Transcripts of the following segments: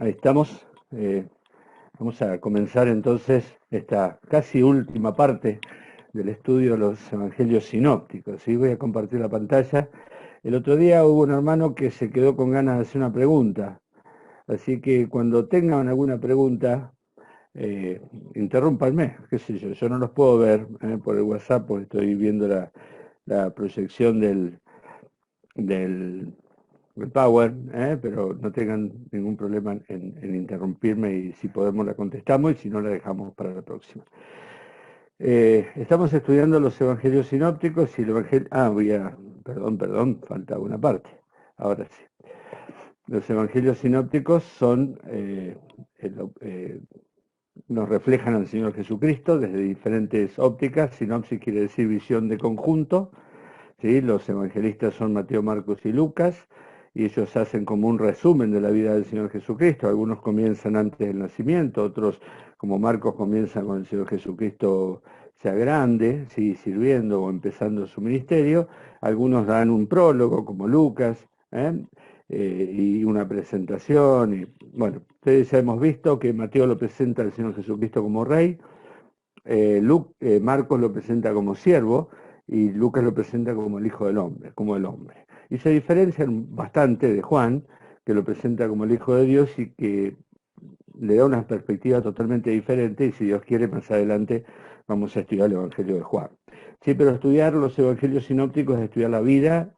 Ahí estamos. Vamos a comenzar entonces esta casi última parte del estudio de los evangelios sinópticos. ¿Sí? Voy a compartir la pantalla. El otro día hubo un hermano que se quedó con ganas de hacer una pregunta. Así que cuando tengan alguna pregunta, interrúmpanme, qué sé yo no los puedo ver por el WhatsApp porque estoy viendo la proyección del el Power, pero no tengan ningún problema en interrumpirme y si podemos la contestamos y si no la dejamos para la próxima. Estamos estudiando los evangelios sinópticos y el evangelio... perdón, falta una parte. Ahora sí. Los evangelios sinópticos son, nos reflejan al Señor Jesucristo desde diferentes ópticas. Sinopsis quiere decir visión de conjunto. ¿Sí? Los evangelistas son Mateo, Marcos y Lucas, y ellos hacen como un resumen de la vida del Señor Jesucristo. Algunos comienzan antes del nacimiento, otros, como Marcos, comienzan con el Señor Jesucristo ya grande, ¿sí? Sirviendo o empezando su ministerio. Algunos dan un prólogo, como Lucas, y una presentación. Y, bueno, ustedes ya hemos visto que Mateo lo presenta al Señor Jesucristo como rey, Marcos lo presenta como siervo, y Lucas lo presenta como el Hijo del Hombre, como el hombre. Y se diferencian bastante de Juan, que lo presenta como el Hijo de Dios y que le da una perspectiva totalmente diferente, y si Dios quiere, más adelante vamos a estudiar el Evangelio de Juan. Sí, pero estudiar los Evangelios sinópticos es estudiar la vida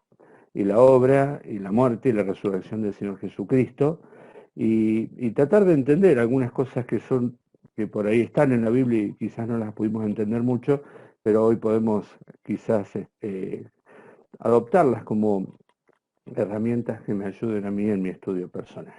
y la obra y la muerte y la resurrección del Señor Jesucristo, y tratar de entender algunas cosas que por ahí están en la Biblia y quizás no las pudimos entender mucho, pero hoy podemos quizás adoptarlas como herramientas que me ayuden a mí en mi estudio personal.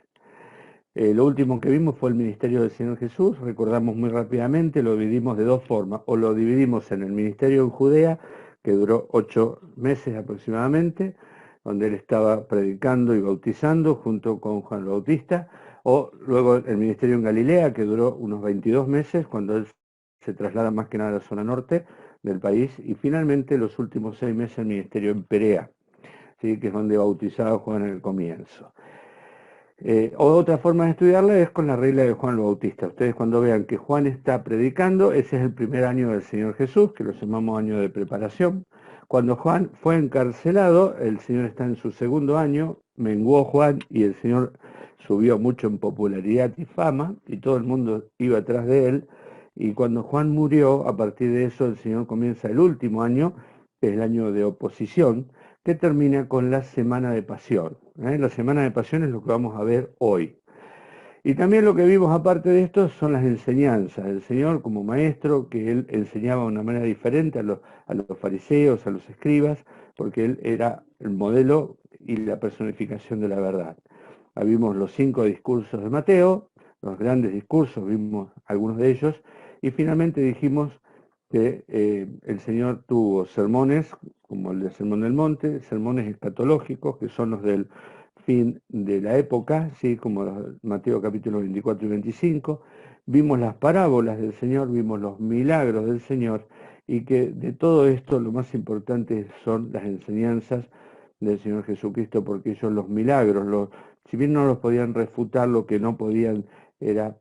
Lo último que vimos fue el ministerio del Señor Jesús. Recordamos muy rápidamente, lo dividimos de dos formas, o lo dividimos en el ministerio en Judea, que duró 8 meses aproximadamente, donde él estaba predicando y bautizando junto con Juan el Bautista, o luego el ministerio en Galilea, que duró unos 22 meses, cuando él se traslada más que nada a la zona norte del país, y finalmente los últimos 6 meses el ministerio en Perea, ¿sí? Que es donde bautizaba Juan en el comienzo. Otra forma de estudiarla es con la regla de Juan el Bautista. Ustedes cuando vean que Juan está predicando, ese es el primer año del Señor Jesús, que lo llamamos año de preparación. Cuando Juan fue encarcelado, el Señor está en su segundo año, menguó Juan y el Señor subió mucho en popularidad y fama, y todo el mundo iba atrás de él. Y cuando Juan murió, a partir de eso el Señor comienza el último año, que es el año de oposición, que termina con la Semana de Pasión. La Semana de Pasión es lo que vamos a ver hoy. Y también lo que vimos aparte de esto son las enseñanzas del Señor como maestro, que Él enseñaba de una manera diferente a los fariseos, a los escribas, porque Él era el modelo y la personificación de la verdad. Vimos los 5 discursos de Mateo, los grandes discursos, vimos algunos de ellos, y finalmente dijimos que el Señor tuvo sermones, como el del Sermón del Monte, sermones escatológicos, que son los del fin de la época, ¿sí? Como Mateo capítulo 24 y 25, vimos las parábolas del Señor, vimos los milagros del Señor, y que de todo esto lo más importante son las enseñanzas del Señor Jesucristo, porque ellos los milagros, si bien no los podían refutar, lo que no podían era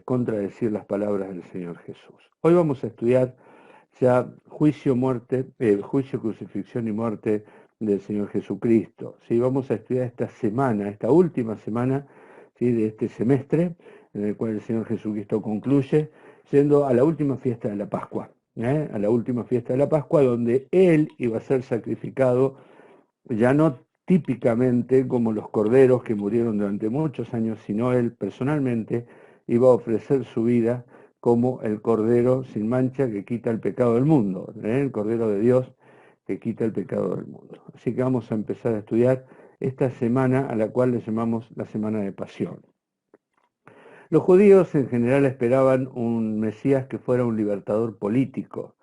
contradecir las palabras del Señor Jesús. Hoy vamos a estudiar ya juicio, crucifixión y muerte del Señor Jesucristo. ¿Sí? Vamos a estudiar esta semana, esta última semana, ¿sí? De este semestre, en el cual el Señor Jesucristo concluye, yendo a la última fiesta de la Pascua, a la última fiesta de la Pascua, donde Él iba a ser sacrificado, ya no típicamente como los corderos que murieron durante muchos años, sino Él personalmente iba a ofrecer su vida como el Cordero sin mancha que quita el pecado del mundo, el Cordero de Dios que quita el pecado del mundo. Así que vamos a empezar a estudiar esta semana a la cual le llamamos la Semana de Pasión. Los judíos en general esperaban un Mesías que fuera un libertador político.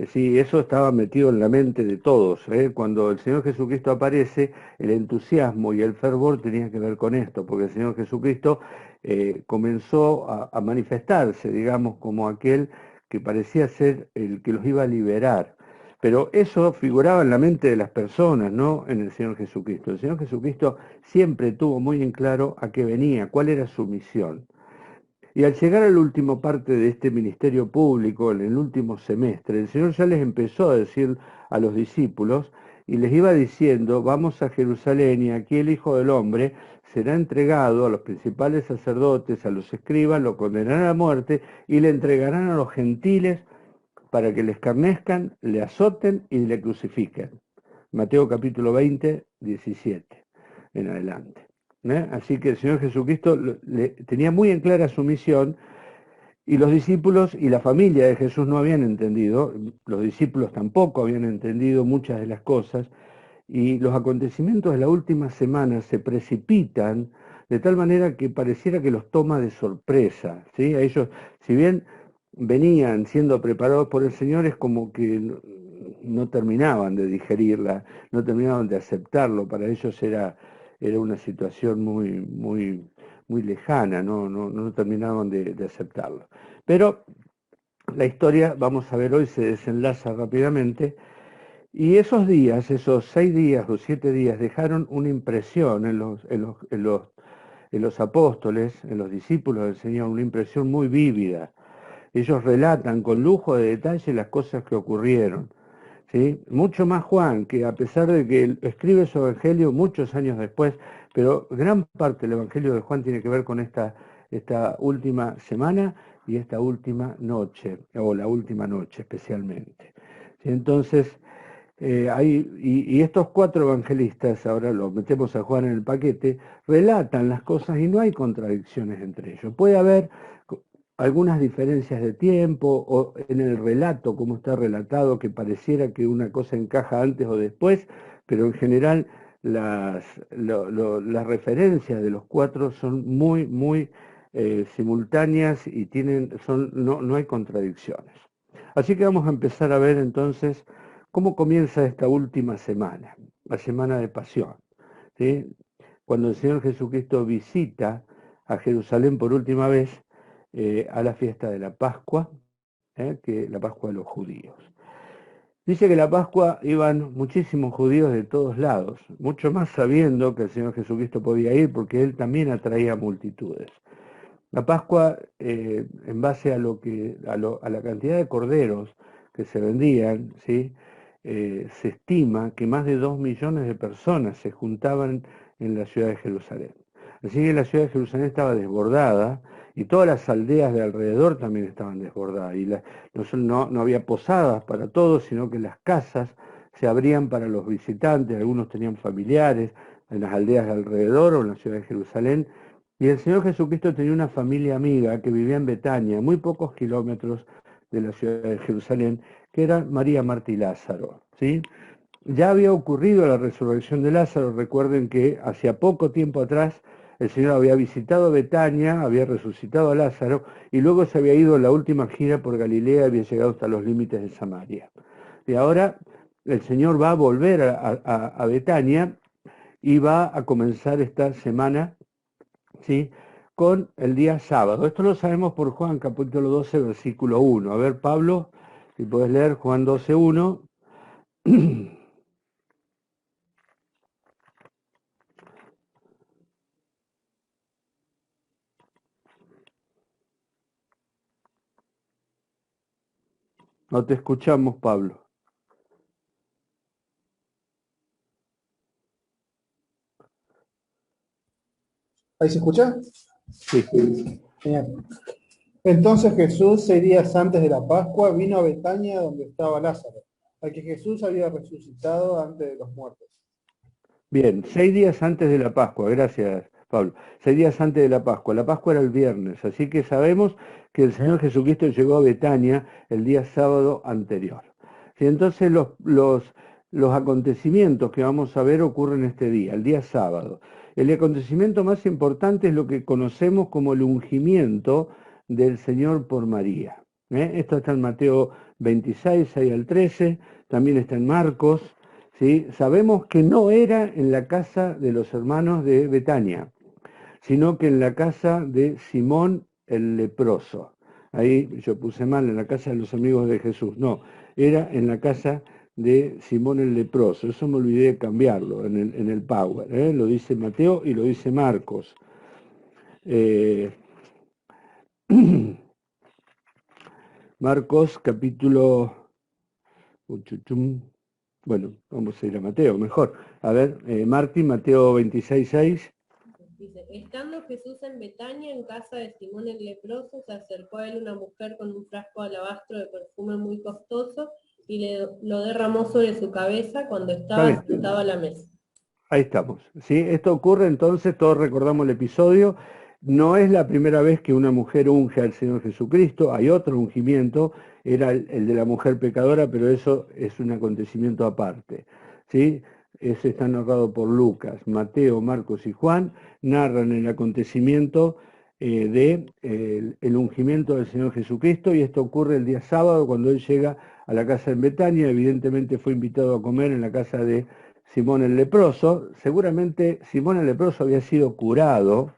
Sí, eso estaba metido en la mente de todos. Cuando el Señor Jesucristo aparece, el entusiasmo y el fervor tenían que ver con esto, porque el Señor Jesucristo comenzó a manifestarse, digamos, como aquel que parecía ser el que los iba a liberar. Pero eso figuraba en la mente de las personas, no en el Señor Jesucristo. El Señor Jesucristo siempre tuvo muy en claro a qué venía, cuál era su misión. Y al llegar a la última parte de este ministerio público, en el último semestre, el Señor ya les empezó a decir a los discípulos y les iba diciendo, vamos a Jerusalén y aquí el Hijo del Hombre será entregado a los principales sacerdotes, a los escribas, lo condenarán a muerte y le entregarán a los gentiles para que le escarnezcan, le azoten y le crucifiquen. Mateo capítulo 20, 17 en adelante. Así que el Señor Jesucristo tenía muy en clara su misión y los discípulos y la familia de Jesús no habían entendido, los discípulos tampoco habían entendido muchas de las cosas y los acontecimientos de la última semana se precipitan de tal manera que pareciera que los toma de sorpresa, ¿sí? A ellos, si bien venían siendo preparados por el Señor, es como que no terminaban de digerirla, no terminaban de aceptarlo, para ellos era una situación muy lejana, no terminaban de aceptarlo. Pero la historia, vamos a ver hoy, se desenlaza rápidamente, y esos días, esos 6 días o 7 días, dejaron una impresión en los apóstoles, en los discípulos del Señor, una impresión muy vívida. Ellos relatan con lujo de detalle las cosas que ocurrieron, ¿sí? Mucho más Juan, que a pesar de que escribe su evangelio muchos años después, pero gran parte del evangelio de Juan tiene que ver con esta última semana y esta última noche, o la última noche especialmente. ¿Sí? Entonces, y estos 4 evangelistas, ahora los metemos a Juan en el paquete, relatan las cosas y no hay contradicciones entre ellos. Puede haber algunas diferencias de tiempo o en el relato, como está relatado, que pareciera que una cosa encaja antes o después, pero en general las referencias de los 4 son muy simultáneas y no hay contradicciones. Así que vamos a empezar a ver entonces cómo comienza esta última semana, la semana de pasión, ¿sí? Cuando el Señor Jesucristo visita a Jerusalén por última vez, a la fiesta de la Pascua, que la Pascua de los judíos. Dice que la Pascua iban muchísimos judíos de todos lados, mucho más sabiendo que el Señor Jesucristo podía ir porque Él también atraía multitudes. La Pascua, en base a la cantidad de corderos que se vendían, ¿sí? Se estima que más de 2 millones de personas se juntaban en la ciudad de Jerusalén. Así que la ciudad de Jerusalén estaba desbordada y todas las aldeas de alrededor también estaban desbordadas. Y no había posadas para todos, sino que las casas se abrían para los visitantes, algunos tenían familiares en las aldeas de alrededor o en la ciudad de Jerusalén. Y el Señor Jesucristo tenía una familia amiga que vivía en Betania, muy pocos kilómetros de la ciudad de Jerusalén, que era María, Marta y Lázaro, ¿sí? Ya había ocurrido la resurrección de Lázaro, recuerden que hacía poco tiempo atrás el Señor había visitado Betania, había resucitado a Lázaro, y luego se había ido en la última gira por Galilea, había llegado hasta los límites de Samaria. Y ahora el Señor va a volver a Betania y va a comenzar esta semana, ¿sí?, con el día sábado. Esto lo sabemos por Juan capítulo 12, versículo 1. A ver, Pablo, si puedes leer Juan 12, 1. No te escuchamos, Pablo. ¿Ahí se escucha? Sí. Genial. Entonces Jesús, 6 días antes de la Pascua, vino a Betania donde estaba Lázaro, al que Jesús había resucitado antes de los muertos. Bien, 6 días antes de la Pascua, gracias, Pablo. 6 días antes de la Pascua. La Pascua era el viernes, así que sabemos que el Señor Jesucristo llegó a Betania el día sábado anterior. Y entonces los acontecimientos que vamos a ver ocurren este día, el día sábado. El acontecimiento más importante es lo que conocemos como el ungimiento del Señor por María. Esto está en Mateo 26, 6 al 13, también está en Marcos. ¿Sí? Sabemos que no era en la casa de los hermanos de Betania, sino que en la casa de Simón el leproso. Ahí yo puse mal, en la casa de los amigos de Jesús. No, era en la casa de Simón el leproso. Eso me olvidé de cambiarlo en el Power. Lo dice Mateo y lo dice Marcos. Marcos capítulo... Bueno, vamos a ir a Mateo, mejor. A ver, Martín, Mateo 26:6. Dice, estando Jesús en Betania, en casa de Simón el leproso, se acercó a él una mujer con un frasco de alabastro de perfume muy costoso y lo derramó sobre su cabeza cuando estaba sentado a la mesa. Ahí estamos. ¿Sí? Esto ocurre entonces, todos recordamos el episodio, no es la primera vez que una mujer unge al Señor Jesucristo, hay otro ungimiento, era el de la mujer pecadora, pero eso es un acontecimiento aparte. ¿Sí? Ese está narrado por Lucas, Mateo, Marcos y Juan, narran el acontecimiento el ungimiento del Señor Jesucristo, y esto ocurre el día sábado cuando él llega a la casa en Betania. Evidentemente fue invitado a comer en la casa de Simón el leproso. Seguramente Simón el leproso había sido curado,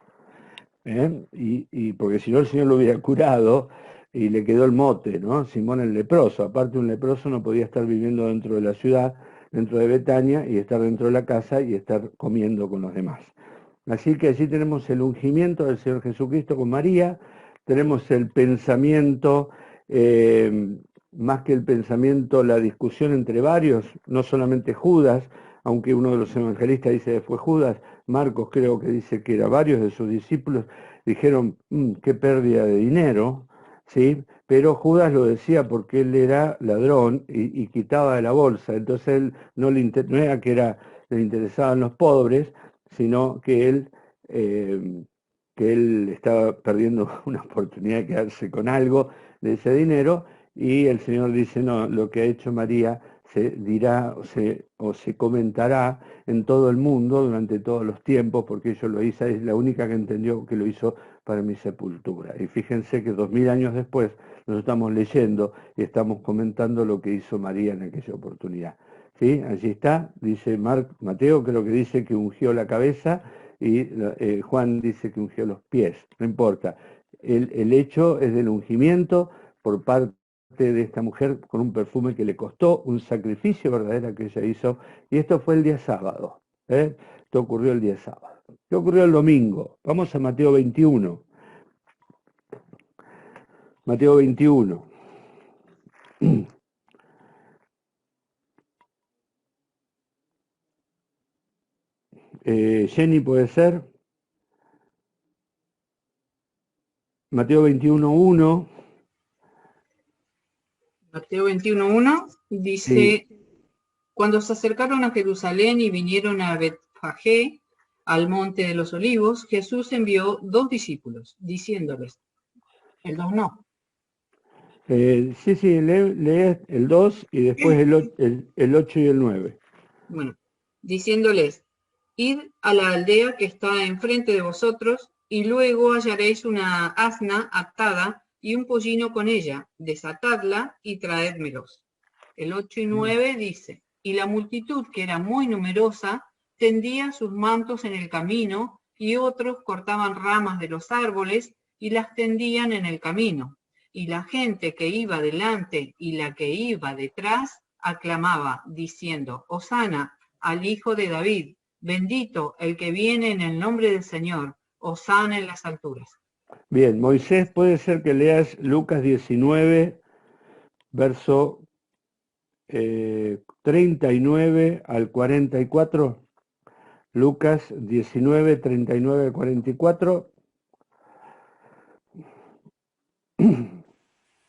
y porque si no el Señor lo hubiera curado y le quedó el mote, ¿no? Simón el leproso. Aparte, un leproso no podía estar viviendo dentro de la ciudad, dentro de Betania, y estar dentro de la casa y estar comiendo con los demás. Así que allí tenemos el ungimiento del Señor Jesucristo con María, tenemos el pensamiento, más que el pensamiento, la discusión entre varios, no solamente Judas, aunque uno de los evangelistas dice que fue Judas, Marcos creo que dice que era varios de sus discípulos, dijeron, qué pérdida de dinero, ¿sí? Pero Judas lo decía porque él era ladrón y quitaba de la bolsa, entonces él no era que le interesaban los pobres, sino que él estaba perdiendo una oportunidad de quedarse con algo de ese dinero, y el Señor dice, no, lo que ha hecho María se dirá o se comentará en todo el mundo durante todos los tiempos, porque ella lo hizo, es la única que entendió que lo hizo para mi sepultura. Y fíjense que 2000 años después nos estamos leyendo y estamos comentando lo que hizo María en aquella oportunidad. ¿Sí? Allí está, dice Mateo, creo que dice que ungió la cabeza, y Juan dice que ungió los pies, no importa. El hecho es del ungimiento por parte de esta mujer con un perfume que le costó, un sacrificio verdadero que ella hizo, y esto fue el día sábado. Esto ocurrió el día sábado. ¿Qué ocurrió el domingo? Vamos a Mateo 21. Mateo 21. Jenny, ¿puede ser? Mateo 21:1. Mateo 21:1 dice, sí. Cuando se acercaron a Jerusalén y vinieron a Betfagé, al monte de los olivos, Jesús envió 2 discípulos, diciéndoles, el 2 no. Sí, lee el 2 y después el 8 y el 9. Bueno, diciéndoles, id a la aldea que está enfrente de vosotros, y luego hallaréis una asna atada y un pollino con ella, desatadla y traédmelos. El 8 y 9 dice, y la multitud, que era muy numerosa, tendía sus mantos en el camino, y otros cortaban ramas de los árboles y las tendían en el camino. Y la gente que iba delante y la que iba detrás aclamaba, diciendo, Hosana al Hijo de David, bendito el que viene en el nombre del Señor, Hosana en las alturas. Bien, Moisés, puede ser que leas Lucas 19, verso 39 al 44. Lucas 19, 39 al 44.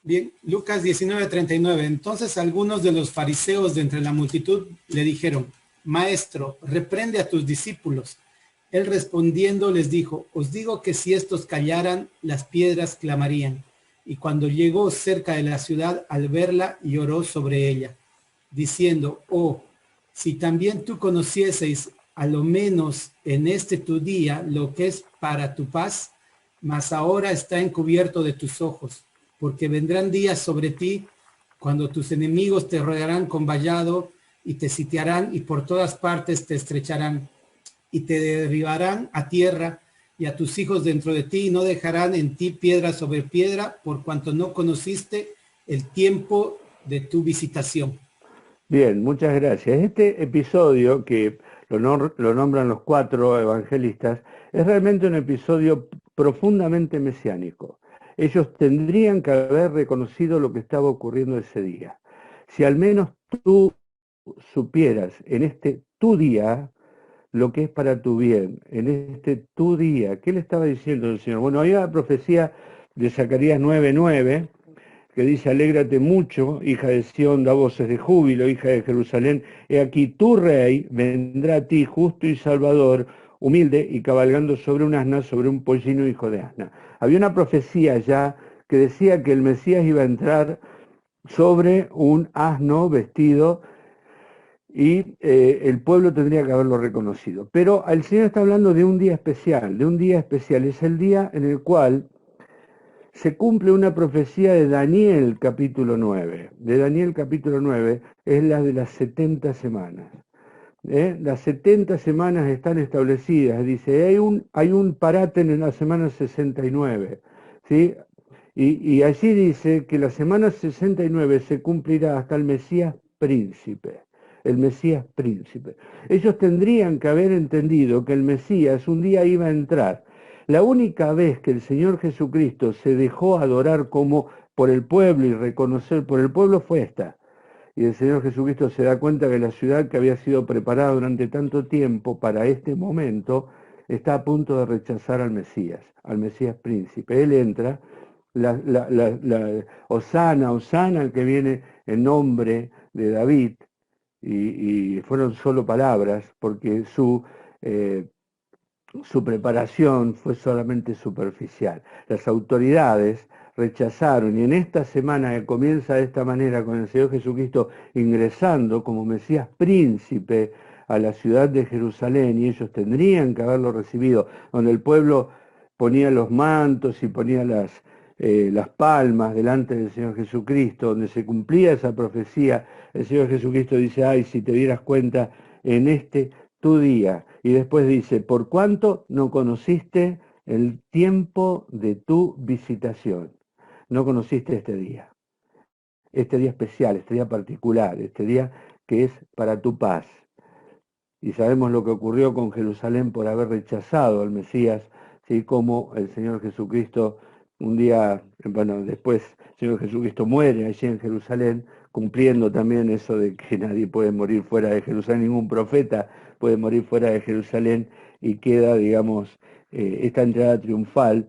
Bien, Lucas 19, 39. Entonces algunos de los fariseos de entre la multitud le dijeron, Maestro, reprende a tus discípulos. Él respondiendo les dijo, os digo que si estos callaran, las piedras clamarían. Y cuando llegó cerca de la ciudad, al verla, lloró sobre ella, diciendo, oh, si también tú conocieseis, a lo menos en este tu día, lo que es para tu paz, mas ahora está encubierto de tus ojos, porque vendrán días sobre ti, cuando tus enemigos te rodearán con vallado, y te sitiarán, y por todas partes te estrecharán, y te derribarán a tierra, y a tus hijos dentro de ti, y no dejarán en ti piedra sobre piedra, por cuanto no conociste el tiempo de tu visitación. Bien, muchas gracias. Este episodio, que lo nombran los 4 evangelistas, es realmente un episodio profundamente mesiánico. Ellos tendrían que haber reconocido lo que estaba ocurriendo ese día. Si al menos tú supieras en este tu día lo que es para tu bien, en este tu día, ¿qué le estaba diciendo el Señor? Bueno, hay una profecía de Zacarías 9:9 que dice: alégrate mucho, hija de Sión, da voces de júbilo, hija de Jerusalén, he aquí tu rey vendrá a ti, justo y salvador, humilde y cabalgando sobre un asna, sobre un pollino hijo de asna. Había una profecía ya que decía que el Mesías iba a entrar sobre un asno vestido y el pueblo tendría que haberlo reconocido. Pero el Señor está hablando de un día especial, es el día en el cual se cumple una profecía de Daniel capítulo 9. De Daniel capítulo 9 es la de las 70 semanas. Las 70 semanas están establecidas, dice, hay un parate en la semana 69, ¿sí? Y allí dice que la semana 69 se cumplirá hasta el Mesías príncipe, el Mesías príncipe. Ellos tendrían que haber entendido que el Mesías un día iba a entrar. La única vez que el Señor Jesucristo se dejó adorar como por el pueblo y reconocer por el pueblo fue esta. Y el Señor Jesucristo se da cuenta que la ciudad que había sido preparada durante tanto tiempo para este momento está a punto de rechazar al Mesías príncipe. Él entra, Osana, Osana, el que viene en nombre de David, y fueron solo palabras, porque su preparación fue solamente superficial. Las autoridades rechazaron, y en esta semana que comienza de esta manera con el Señor Jesucristo ingresando como Mesías príncipe a la ciudad de Jerusalén, y ellos tendrían que haberlo recibido, donde el pueblo ponía los mantos y ponía las palmas delante del Señor Jesucristo, donde se cumplía esa profecía. El Señor Jesucristo dice: ay, si te dieras cuenta en este tu día. Y después dice: por cuanto no conociste el tiempo de tu visitación. No conociste este día especial, este día particular, este día que es para tu paz. Y sabemos lo que ocurrió con Jerusalén por haber rechazado al Mesías, ¿sí? Como el Señor Jesucristo un día, bueno, después el Señor Jesucristo muere allí en Jerusalén, cumpliendo también eso de que nadie puede morir fuera de Jerusalén, ningún profeta puede morir fuera de Jerusalén, y queda, digamos, esta entrada triunfal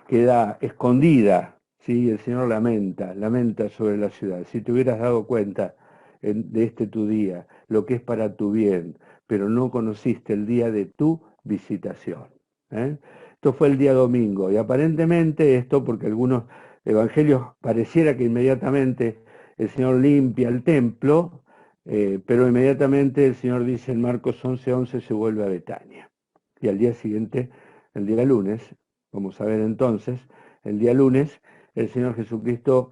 queda escondida, ¿sí? El Señor lamenta sobre la ciudad. Si te hubieras dado cuenta de este tu día, lo que es para tu bien, pero no conociste el día de tu visitación. Esto fue el día domingo, y aparentemente esto, porque algunos evangelios pareciera que inmediatamente el Señor limpia el templo, pero inmediatamente el Señor dice en Marcos 11:11 se vuelve a Betania. Y al día siguiente, el día lunes, vamos a ver entonces, el día lunes, el Señor Jesucristo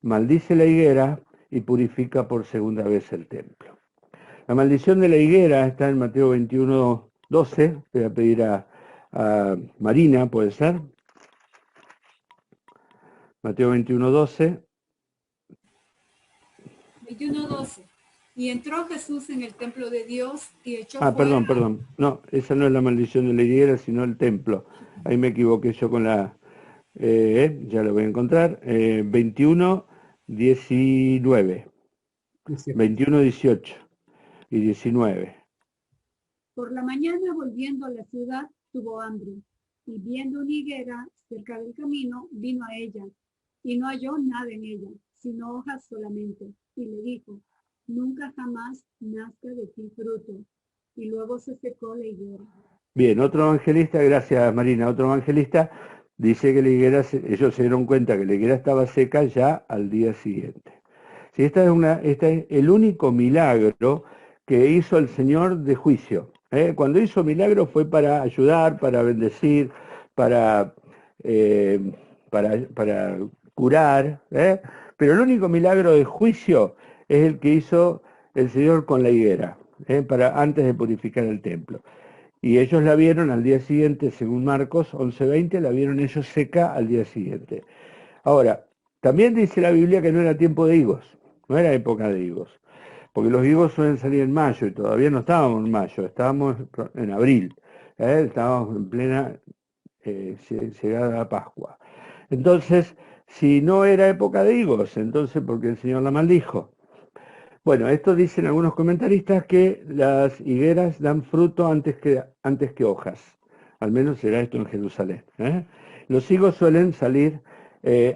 maldice la higuera y purifica por segunda vez el templo. La maldición de la higuera está en Mateo 21:12. Voy a pedir a Marina, ¿puede ser? Mateo 21:12. 21:12. Y entró Jesús en el templo de Dios y echó Perdón. No, esa no es la maldición de la higuera, sino el templo. Ahí me equivoqué yo con la... ya lo voy a encontrar. 21:19. 21:18 y 19. Por la mañana, volviendo a la ciudad, tuvo hambre, y viendo una higuera cerca del camino, vino a ella, y no halló nada en ella, sino hojas solamente, y le dijo: nunca jamás nazca de ti fruto. Y luego se secó la higuera. Bien, otro evangelista, gracias Marina, otro evangelista dice que la higuera, ellos se dieron cuenta que la higuera estaba seca ya al día siguiente. Sí, este es el único milagro que hizo el Señor de juicio. Cuando hizo milagro fue para ayudar, para bendecir, para, eh, para curar, pero el único milagro de juicio es el que hizo el Señor con la higuera, antes de purificar el templo. Y ellos la vieron al día siguiente, según Marcos 11:20, la vieron ellos seca al día siguiente. Ahora, también dice la Biblia que no era tiempo de higos. no era época de higos, porque los higos suelen salir en mayo y todavía no estábamos en mayo, estábamos en abril, estábamos en plena llegada a la Pascua. Entonces, si no era época de higos, entonces porque el Señor la maldijo. Bueno, esto dicen algunos comentaristas que las higueras dan fruto antes que hojas. Al menos será esto en Jerusalén. Los higos suelen salir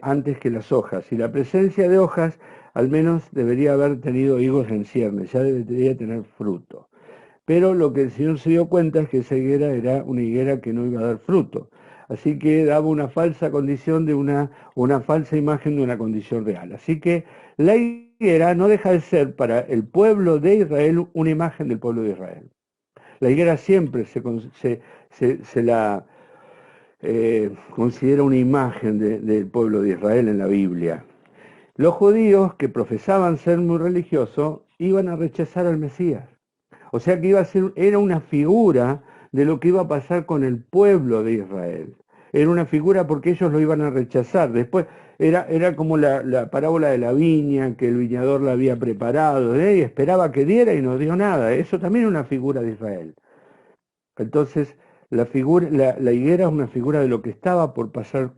antes que las hojas. Y la presencia de hojas, al menos debería haber tenido higos en ciernes, ya debería tener fruto. Pero lo que el Señor se dio cuenta es que esa higuera era una higuera que no iba a dar fruto. Así que daba una falsa condición de una falsa imagen de una condición real. Así que la higuera no deja de ser para el pueblo de Israel una imagen del pueblo de Israel. La higuera siempre se la considera una imagen del pueblo de Israel en la Biblia. Los judíos que profesaban ser muy religiosos iban a rechazar al Mesías. O sea que era una figura de lo que iba a pasar con el pueblo de Israel. Era una figura porque ellos lo iban a rechazar. Después era como la parábola de la viña, que el viñador la había preparado, y esperaba que diera y no dio nada. Eso también es una figura de Israel. Entonces, la higuera es una figura de lo que estaba por pasar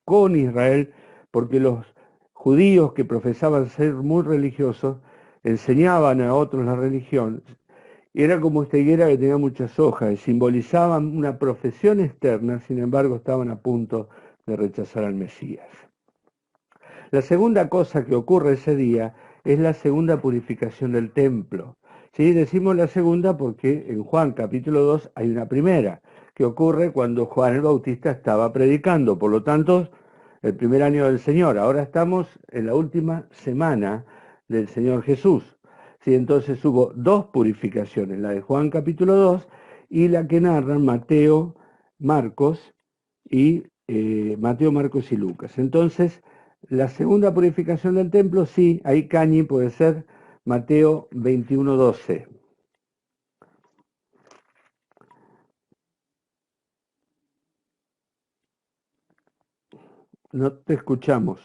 con Israel, porque los judíos que profesaban ser muy religiosos enseñaban a otros la religión. Y era como esta higuera que tenía muchas hojas y simbolizaban una profesión externa, sin embargo estaban a punto de rechazar al Mesías. La segunda cosa que ocurre ese día es la segunda purificación del templo. ¿Sí? Decimos la segunda porque en Juan capítulo 2 hay una primera, que ocurre cuando Juan el Bautista estaba predicando, por lo tanto, el primer año del Señor. Ahora estamos en la última semana del Señor Jesús. ¿Sí? Entonces hubo dos purificaciones, la de Juan capítulo 2 y la que narran Mateo, Marcos y Lucas. Entonces, la segunda purificación del templo, sí, ahí Cañi puede ser Mateo 21:12. No te escuchamos.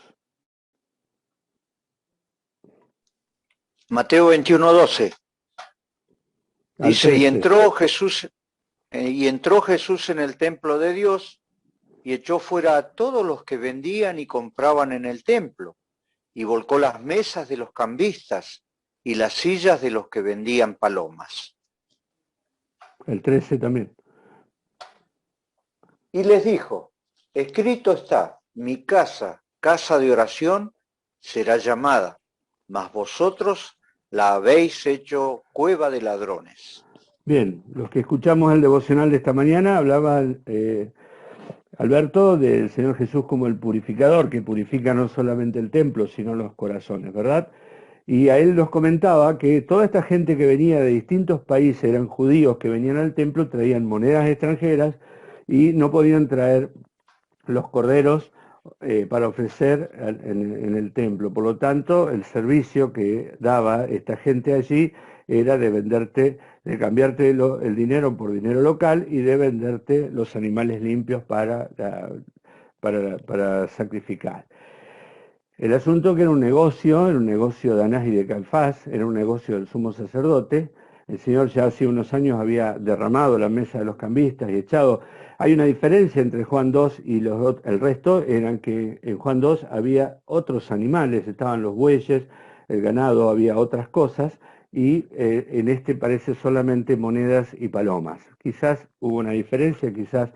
Mateo 21:12. Dice, y entró Jesús en el templo de Dios y echó fuera a todos los que vendían y compraban en el templo, y volcó las mesas de los cambistas y las sillas de los que vendían palomas. El 13 también. Y les dijo, escrito está, mi casa, casa de oración, será llamada, mas vosotros la habéis hecho cueva de ladrones. Bien, los que escuchamos el devocional de esta mañana hablaba Alberto del Señor Jesús como el purificador, que purifica no solamente el templo, sino los corazones, ¿verdad? Y a él nos comentaba que toda esta gente que venía de distintos países, eran judíos que venían al templo, traían monedas extranjeras y no podían traer los corderos para ofrecer en el templo. Por lo tanto, el servicio que daba esta gente allí era de cambiarte el dinero por dinero local y de venderte los animales limpios para sacrificar. El asunto que era un negocio de Anás y de Caifás, era un negocio del sumo sacerdote. El Señor ya hace unos años había derramado la mesa de los cambistas y echado. Hay una diferencia entre Juan 2 y el resto, eran que en Juan 2 había otros animales, estaban los bueyes, el ganado, había otras cosas, y en este parece solamente monedas y palomas. Quizás hubo una diferencia, quizás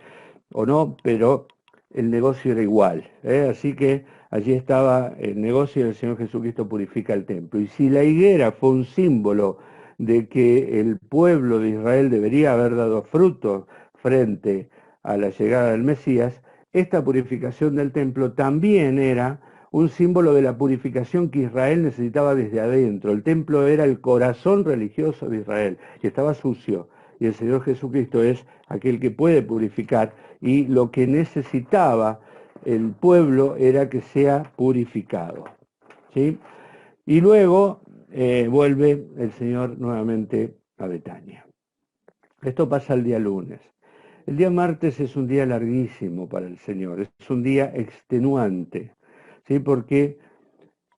o no, pero el negocio era igual. Así que allí estaba el negocio y el Señor Jesucristo purifica el templo. Y si la higuera fue un símbolo de que el pueblo de Israel debería haber dado frutos frente a la llegada del Mesías, esta purificación del templo también era un símbolo de la purificación que Israel necesitaba desde adentro. El templo era el corazón religioso de Israel, que estaba sucio, y el Señor Jesucristo es aquel que puede purificar, y lo que necesitaba el pueblo era que sea purificado. ¿Sí? Y luego vuelve el Señor nuevamente a Betania. Esto pasa el día lunes. El día martes es un día larguísimo para el Señor, es un día extenuante, ¿sí? Porque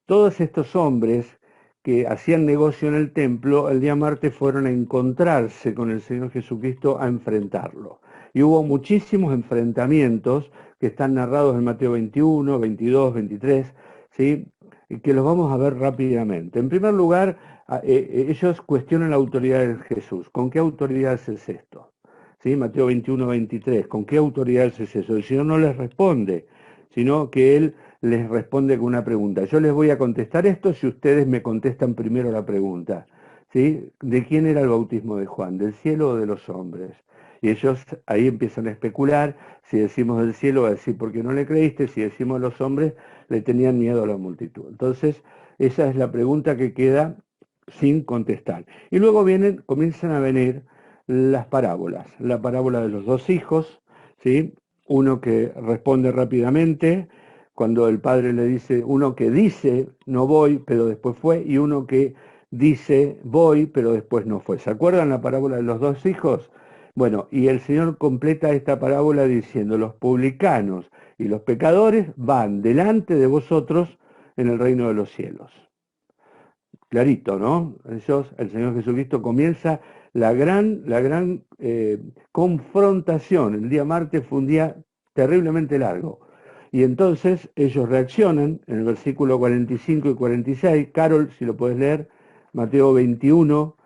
todos estos hombres que hacían negocio en el templo, el día martes fueron a encontrarse con el Señor Jesucristo a enfrentarlo. Y hubo muchísimos enfrentamientos que están narrados en Mateo 21, 22, 23, ¿sí? Y que los vamos a ver rápidamente. En primer lugar, ellos cuestionan la autoridad de Jesús. ¿Con qué autoridad es esto? ¿Sí? Mateo 21, 23. ¿Con qué autoridad es eso? El Señor no les responde, sino que Él les responde con una pregunta. Yo les voy a contestar esto si ustedes me contestan primero la pregunta. ¿Sí? ¿De quién era el bautismo de Juan? ¿Del cielo o de los hombres? Y ellos ahí empiezan a especular. Si decimos del cielo, va a decir, ¿por qué no le creíste? Si decimos los hombres, le tenían miedo a la multitud. Entonces, esa es la pregunta que queda sin contestar. Y luego comienzan a venir las parábolas. La parábola de los dos hijos, ¿sí? Uno que responde rápidamente, cuando el padre le dice, uno que dice, no voy, pero después fue, y uno que dice, voy, pero después no fue. ¿Se acuerdan la parábola de los dos hijos? Bueno, y el Señor completa esta parábola diciendo, los publicanos y los pecadores van delante de vosotros en el reino de los cielos. Clarito, ¿no? El Señor Jesucristo comienza la gran confrontación. El día martes fue un día terriblemente largo. Y entonces ellos reaccionan en el versículo 45 y 46. Carol, si lo puedes leer, Mateo 21,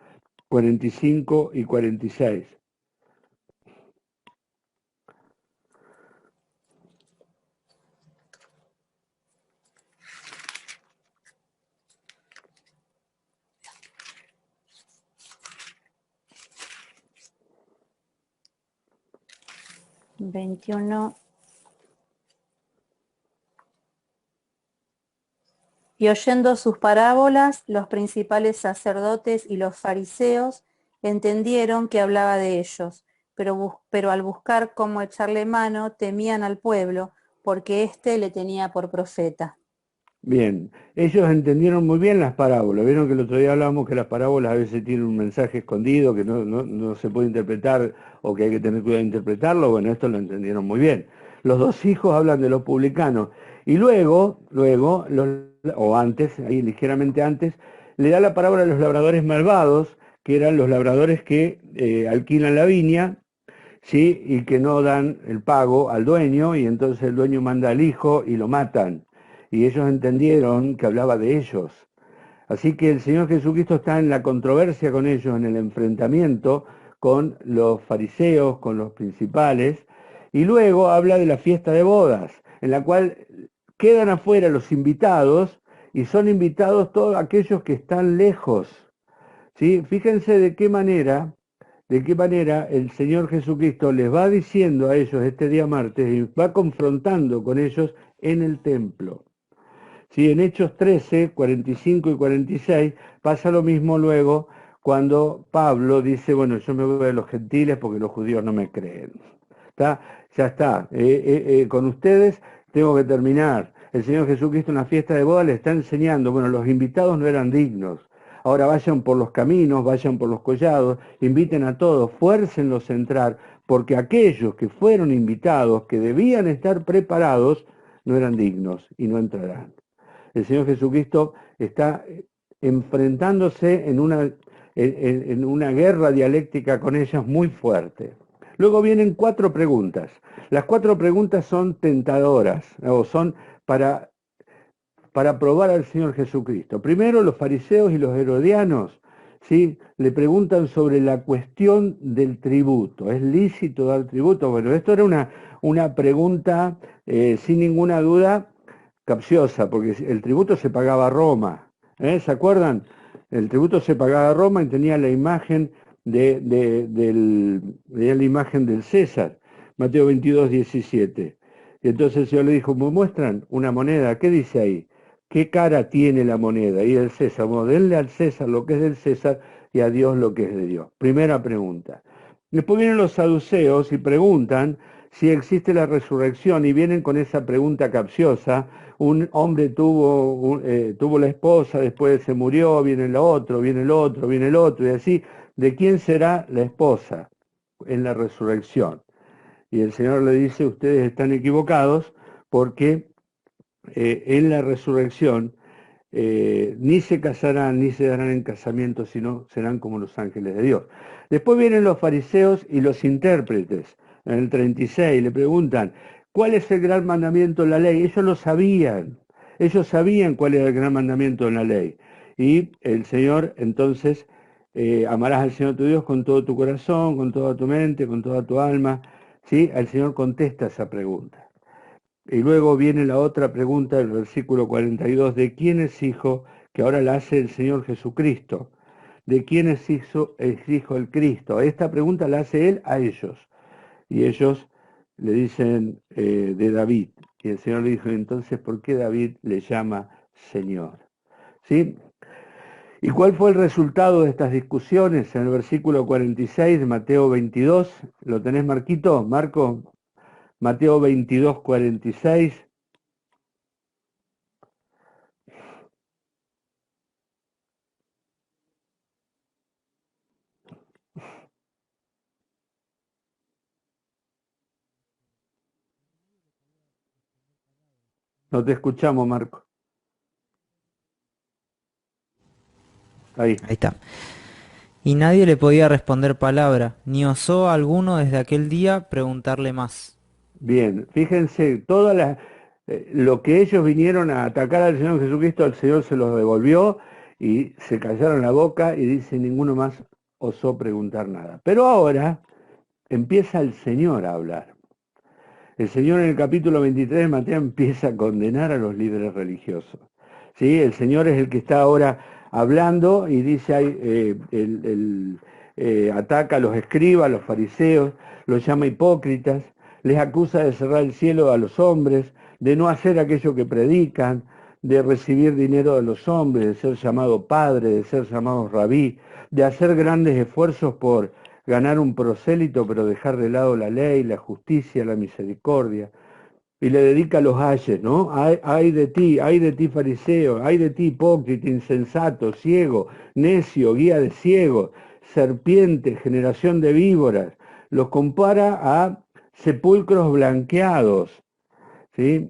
45 y 46. Y oyendo sus parábolas, los principales sacerdotes y los fariseos entendieron que hablaba de ellos, pero al buscar cómo echarle mano, temían al pueblo, porque éste le tenía por profeta. Bien, ellos entendieron muy bien las parábolas. Vieron que el otro día hablábamos que las parábolas a veces tienen un mensaje escondido que no se puede interpretar o que hay que tener cuidado de interpretarlo. Bueno, esto lo entendieron muy bien. Los dos hijos hablan de los publicanos y luego, o antes, ahí ligeramente antes, le da la parábola a los labradores malvados, que eran los labradores que alquilan la viña, ¿sí? Y que no dan el pago al dueño, y entonces el dueño manda al hijo y lo matan. Y ellos entendieron que hablaba de ellos. Así que el Señor Jesucristo está en la controversia con ellos, en el enfrentamiento con los fariseos, con los principales, y luego habla de la fiesta de bodas, en la cual quedan afuera los invitados, y son invitados todos aquellos que están lejos. ¿Sí? Fíjense de qué manera el Señor Jesucristo les va diciendo a ellos este día martes y va confrontando con ellos en el templo. Sí, en Hechos 13, 45 y 46 pasa lo mismo luego cuando Pablo dice, bueno, yo me voy a los gentiles porque los judíos no me creen. ¿Está? Ya está, con ustedes tengo que terminar. El Señor Jesucristo en una fiesta de boda le está enseñando, bueno, los invitados no eran dignos. Ahora vayan por los caminos, vayan por los collados, inviten a todos, fuércenlos a entrar, porque aquellos que fueron invitados, que debían estar preparados, no eran dignos y no entrarán. El Señor Jesucristo está enfrentándose en una guerra dialéctica con ellas muy fuerte. Luego vienen 4 preguntas. Las 4 preguntas son tentadoras, o son para probar al Señor Jesucristo. Primero, los fariseos y los herodianos, ¿sí? Le preguntan sobre la cuestión del tributo. ¿Es lícito dar tributo? Bueno, esto era una pregunta sin ninguna duda capciosa, porque el tributo se pagaba a Roma. ¿Se acuerdan? El tributo se pagaba a Roma y tenía la imagen la imagen del César. Mateo 22, 17. Y entonces el Señor le dijo, ¿me muestran una moneda? ¿Qué dice ahí? ¿Qué cara tiene la moneda? Y el César, bueno, denle al César lo que es del César y a Dios lo que es de Dios. Primera pregunta. Después vienen los saduceos y preguntan si existe la resurrección y vienen con esa pregunta capciosa. Un hombre tuvo la esposa, después se murió, viene el otro, viene el otro, viene el otro, y así, ¿de quién será la esposa en la resurrección? Y el Señor le dice, ustedes están equivocados porque en la resurrección ni se casarán, ni se darán en casamiento, sino serán como los ángeles de Dios. Después vienen los fariseos y los intérpretes. En el 36 le preguntan, ¿cuál es el gran mandamiento de la ley? Ellos lo sabían. Ellos sabían cuál era el gran mandamiento de la ley. Y el Señor, entonces, amarás al Señor tu Dios con todo tu corazón, con toda tu mente, con toda tu alma. ¿Sí? El Señor contesta esa pregunta. Y luego viene la otra pregunta del versículo 42, ¿de quién es hijo? Que ahora la hace el Señor Jesucristo. ¿De quién es hijo el Cristo? Esta pregunta la hace Él a ellos. Y ellos le dicen de David. Y el Señor le dijo, entonces, ¿por qué David le llama Señor? ¿Sí? ¿Y cuál fue el resultado de estas discusiones? En el versículo 46 de Mateo 22, ¿lo tenés, Marquito? Marco, Mateo 22, 46. No te escuchamos, Marco. Ahí. Ahí está. Y nadie le podía responder palabra, ni osó alguno desde aquel día preguntarle más. Bien, fíjense, lo que ellos vinieron a atacar al Señor Jesucristo, el Señor se los devolvió y se callaron la boca y dice, ninguno más osó preguntar nada. Pero ahora empieza el Señor a hablar. El Señor en el capítulo 23 de Mateo empieza a condenar a los líderes religiosos. ¿Sí? El Señor es el que está ahora hablando y dice, ataca a los escribas, a los fariseos, los llama hipócritas, les acusa de cerrar el cielo a los hombres, de no hacer aquello que predican, de recibir dinero de los hombres, de ser llamado padre, de ser llamado rabí, de hacer grandes esfuerzos por ganar un prosélito, pero dejar de lado la ley, la justicia, la misericordia. Y le dedica los ayes, ¿no? Ay de ti fariseo, ay de ti hipócrita, insensato, ciego, necio, guía de ciegos, serpiente, generación de víboras. Los compara a sepulcros blanqueados, ¿sí?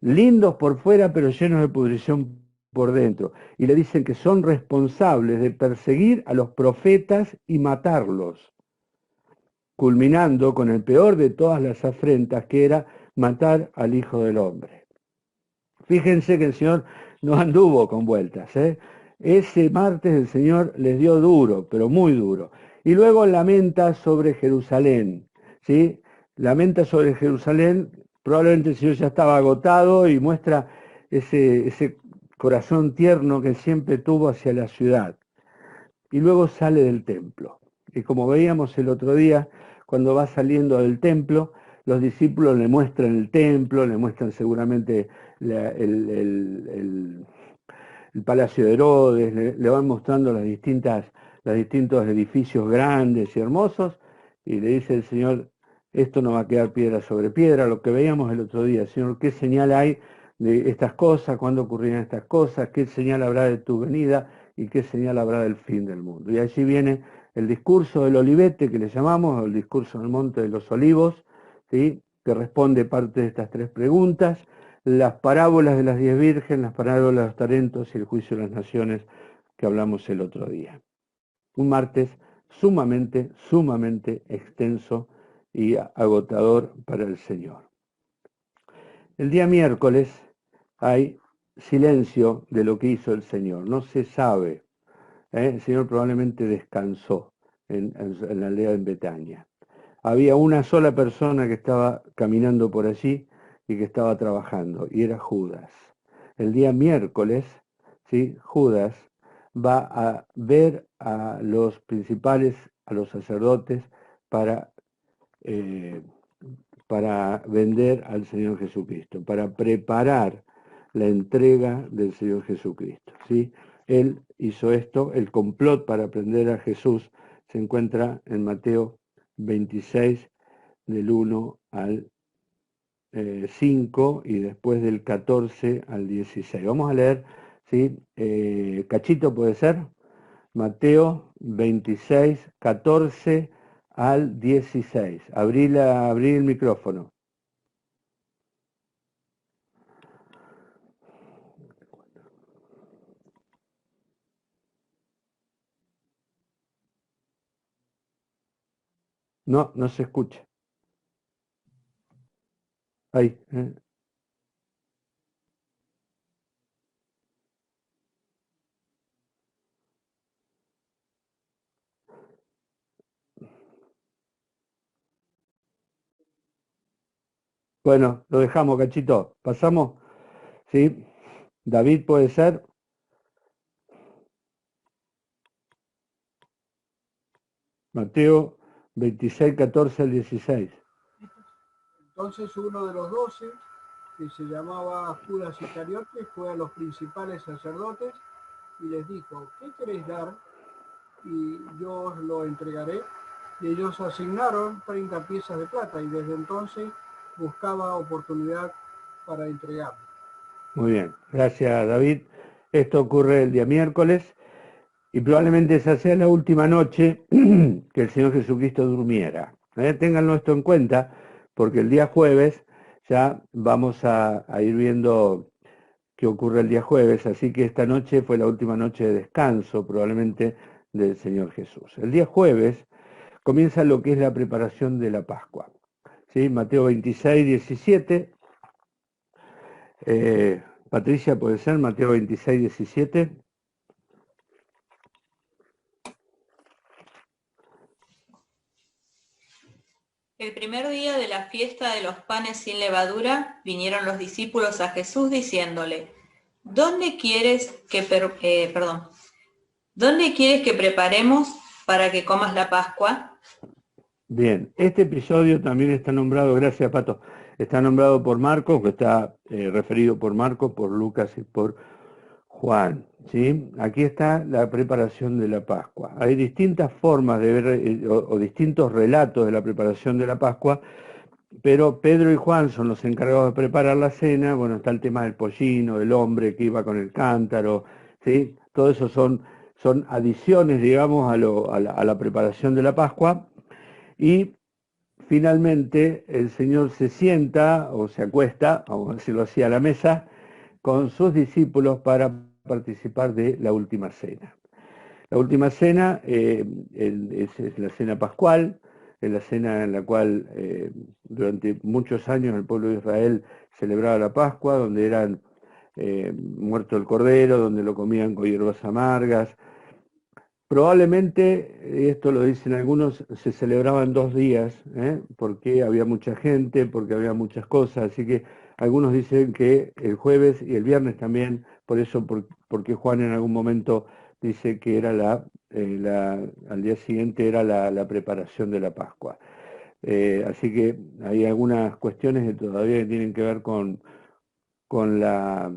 Lindos por fuera, pero llenos de pudrición por dentro. Y le dicen que son responsables de perseguir a los profetas y matarlos, culminando con el peor de todas las afrentas, que era matar al Hijo del Hombre. Fíjense que el Señor no anduvo con vueltas, ¿eh? Ese martes el Señor les dio duro, pero muy duro. Y luego lamenta sobre Jerusalén, ¿sí? Lamenta sobre Jerusalén, probablemente el Señor ya estaba agotado y muestra ese corazón tierno que siempre tuvo hacia la ciudad. Y luego sale del templo. Y como veíamos el otro día, cuando va saliendo del templo, los discípulos le muestran el templo, le muestran seguramente el palacio de Herodes, le van mostrando los distintos edificios grandes y hermosos, y le dice el Señor, esto no va a quedar piedra sobre piedra, lo que veíamos el otro día, Señor, ¿qué señal hay de estas cosas? ¿Cuándo ocurrirán estas cosas? ¿Qué señal habrá de tu venida? ¿Y qué señal habrá del fin del mundo? Y allí viene el discurso del olivete, que le llamamos, el discurso del monte de los olivos, ¿sí? Que responde parte de estas tres preguntas, las parábolas de las 10 vírgenes, las parábolas de los talentos y el juicio de las naciones que hablamos el otro día. Un martes sumamente extenso y agotador para el Señor. El día miércoles hay silencio de lo que hizo el Señor, no se sabe. El Señor probablemente descansó en la aldea de Betania. Había una sola persona que estaba caminando por allí y que estaba trabajando, y era Judas. El día miércoles, ¿sí? Judas va a ver a los principales, a los sacerdotes, para vender al Señor Jesucristo, para preparar la entrega del Señor Jesucristo, ¿sí? Él hizo esto, el complot para prender a Jesús se encuentra en Mateo 26, del 1 al 5 y después del 14 al 16. Vamos a leer, ¿sí? Cachito, ¿puede ser? Mateo 26, 14 al 16. Abrí el micrófono. No, no se escucha. Ahí. Bueno, lo dejamos, Cachito. ¿Pasamos? ¿Sí? David, ¿puede ser? Mateo 26, 14 al 16. Entonces uno de los 12, que se llamaba Judas Iscariote, fue a los principales sacerdotes y les dijo, ¿qué queréis dar? Y yo os lo entregaré. Y ellos asignaron 30 piezas de plata y desde entonces buscaba oportunidad para entregarlo. Muy bien, gracias David. Esto ocurre el día miércoles y probablemente esa sea la última noche que el Señor Jesucristo durmiera. Ténganlo esto en cuenta porque el día jueves ya vamos a ir viendo qué ocurre el día jueves, así que esta noche fue la última noche de descanso probablemente del Señor Jesús. El día jueves comienza lo que es la preparación de la Pascua. ¿Sí? Mateo 26, 17. Patricia, ¿puede ser? Mateo 26, 17. El primer día de la fiesta de los panes sin levadura, vinieron los discípulos a Jesús diciéndole, ¿dónde quieres que preparemos para que comas la Pascua? Bien, este episodio también está nombrado, gracias Pato, está nombrado por Marcos, que está referido por Marcos, por Lucas y por Juan. ¿Sí? Aquí está la preparación de la Pascua. Hay distintas formas de ver o distintos relatos de la preparación de la Pascua, pero Pedro y Juan son los encargados de preparar la cena. Bueno, está el tema del pollino, del hombre que iba con el cántaro, ¿sí? Todo eso son adiciones, digamos, a la preparación de la Pascua. Y finalmente el Señor se sienta o se acuesta, vamos a decirlo así, a la mesa con sus discípulos para participar de la última cena. La última cena es la cena pascual, es la cena en la cual durante muchos años el pueblo de Israel celebraba la Pascua, donde eran muerto el cordero, donde lo comían con hierbas amargas. Probablemente, esto lo dicen algunos, se celebraban 2 días, porque había mucha gente, porque había muchas cosas, así que algunos dicen que el jueves y el viernes también, por eso, porque Juan en algún momento dice que era al día siguiente era la preparación de la Pascua. Así que hay algunas cuestiones que todavía tienen que ver con las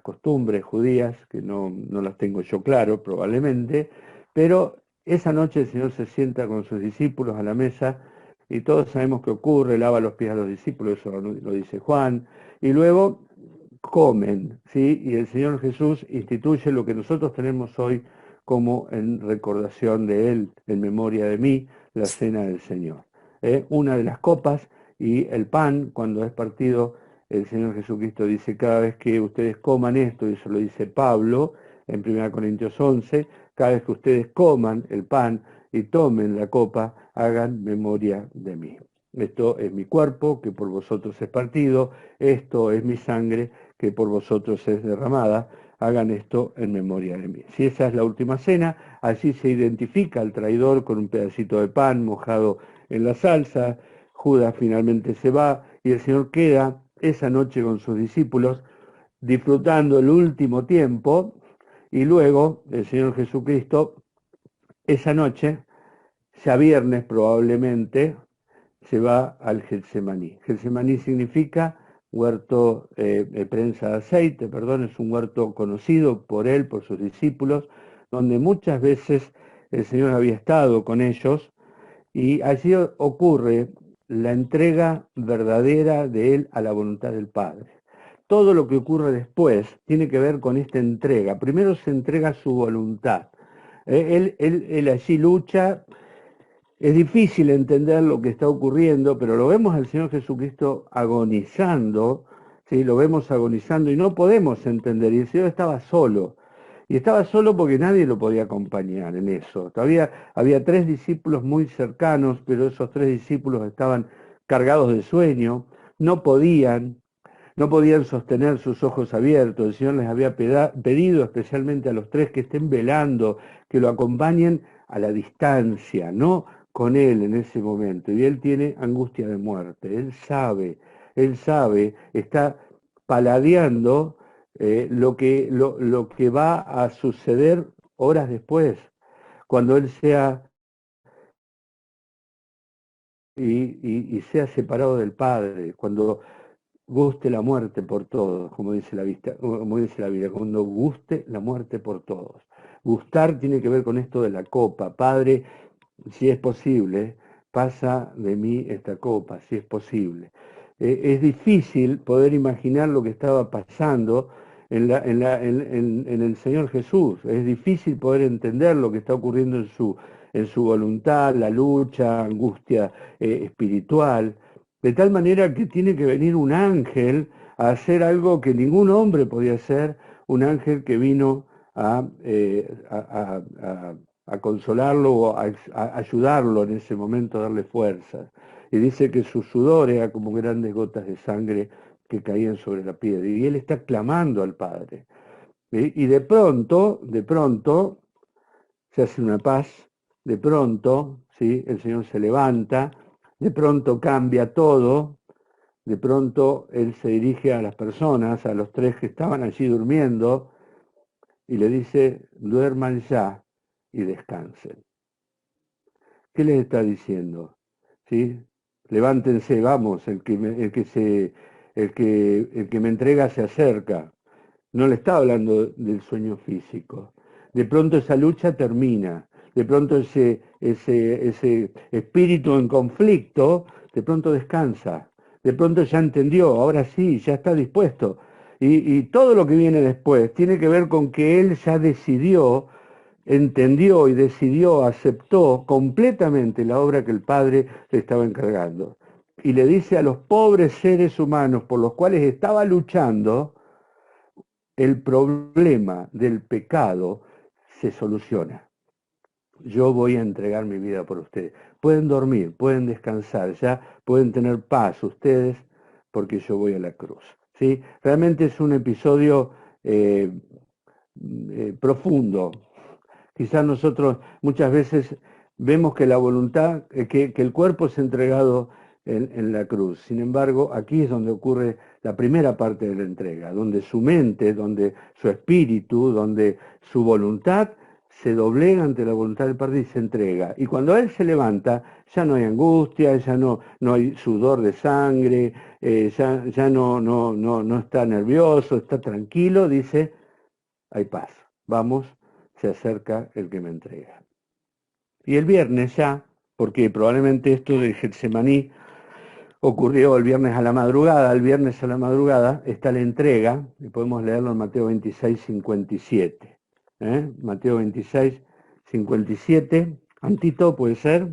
costumbres judías, que no las tengo yo claro, probablemente, pero esa noche el Señor se sienta con sus discípulos a la mesa y todos sabemos qué ocurre, lava los pies a los discípulos, eso lo dice Juan, y luego comen, ¿sí? Y el Señor Jesús instituye lo que nosotros tenemos hoy como en recordación de Él, en memoria de mí, la cena del Señor. Una de las copas y el pan, cuando es partido, el Señor Jesucristo dice, cada vez que ustedes coman esto, y eso lo dice Pablo en 1 Corintios 11, cada vez que ustedes coman el pan y tomen la copa, hagan memoria de mí. Esto es mi cuerpo, que por vosotros es partido, esto es mi sangre, que por vosotros es derramada, hagan esto en memoria de mí. Si esa es la última cena, allí se identifica al traidor con un pedacito de pan mojado en la salsa, Judas finalmente se va y el Señor queda esa noche con sus discípulos, disfrutando el último tiempo, y luego el Señor Jesucristo, esa noche, ya viernes probablemente, se va al Getsemaní. Getsemaní significa huerto, prensa de aceite, es un huerto conocido por él, por sus discípulos, donde muchas veces el Señor había estado con ellos, y allí ocurre la entrega verdadera de Él a la voluntad del Padre. Todo lo que ocurre después tiene que ver con esta entrega. Primero se entrega su voluntad. Él allí lucha. Es difícil entender lo que está ocurriendo, pero lo vemos al Señor Jesucristo agonizando, ¿sí? Lo vemos agonizando y no podemos entender. Y el Señor estaba solo. Y estaba solo porque nadie lo podía acompañar en eso. Todavía había 3 discípulos muy cercanos, pero esos 3 discípulos estaban cargados de sueño, no podían sostener sus ojos abiertos. El Señor les había pedido especialmente a los 3 que estén velando, que lo acompañen a la distancia, no con Él en ese momento. Y Él tiene angustia de muerte, Él sabe, está paladeando lo que va a suceder horas después, cuando Él sea y sea separado del Padre, cuando guste la muerte por todos, como dice la Biblia, cuando guste la muerte por todos. Gustar tiene que ver con esto de la copa. Padre, si es posible, pasa de mí esta copa, si es posible. Es difícil poder imaginar lo que estaba pasando en el Señor Jesús. Es difícil poder entender lo que está ocurriendo en su voluntad, la lucha, angustia espiritual. De tal manera que tiene que venir un ángel a hacer algo que ningún hombre podía hacer, un ángel que vino a consolarlo o a ayudarlo en ese momento, a darle fuerza. Y dice que su sudor era como grandes gotas de sangre que caían sobre la piedra. Y él está clamando al Padre. Y de pronto, se hace una paz, de pronto, ¿sí? El Señor se levanta, de pronto cambia todo, de pronto Él se dirige a las personas, a los 3 que estaban allí durmiendo, y le dice, duerman ya y descansen. ¿Qué les está diciendo? ¿Sí? Levántense, vamos, el que me entrega se acerca. No le está hablando del sueño físico. De pronto esa lucha termina. De pronto ese espíritu en conflicto, de pronto descansa. De pronto ya entendió, ahora sí, ya está dispuesto. Y todo lo que viene después tiene que ver con que él ya decidió, entendió y decidió, aceptó completamente la obra que el Padre le estaba encargando. Y le dice a los pobres seres humanos por los cuales estaba luchando, el problema del pecado se soluciona. Yo voy a entregar mi vida por ustedes. Pueden dormir, pueden descansar, ya pueden tener paz ustedes, porque yo voy a la cruz. ¿Sí? Realmente es un episodio profundo. Quizás nosotros muchas veces vemos que la voluntad, que el cuerpo es entregado en la cruz. Sin embargo, aquí es donde ocurre la primera parte de la entrega, donde su mente, donde su espíritu, donde su voluntad se doblega ante la voluntad del Padre y se entrega. Y cuando Él se levanta, ya no hay angustia, ya no hay sudor de sangre, ya no está nervioso, está tranquilo, dice, hay paz, vamos, se acerca el que me entrega. Y el viernes ya, porque probablemente esto de Getsemaní ocurrió el viernes a la madrugada, está la entrega, y podemos leerlo en Mateo 26, 57. Mateo 26, 57, Antito, ¿puede ser?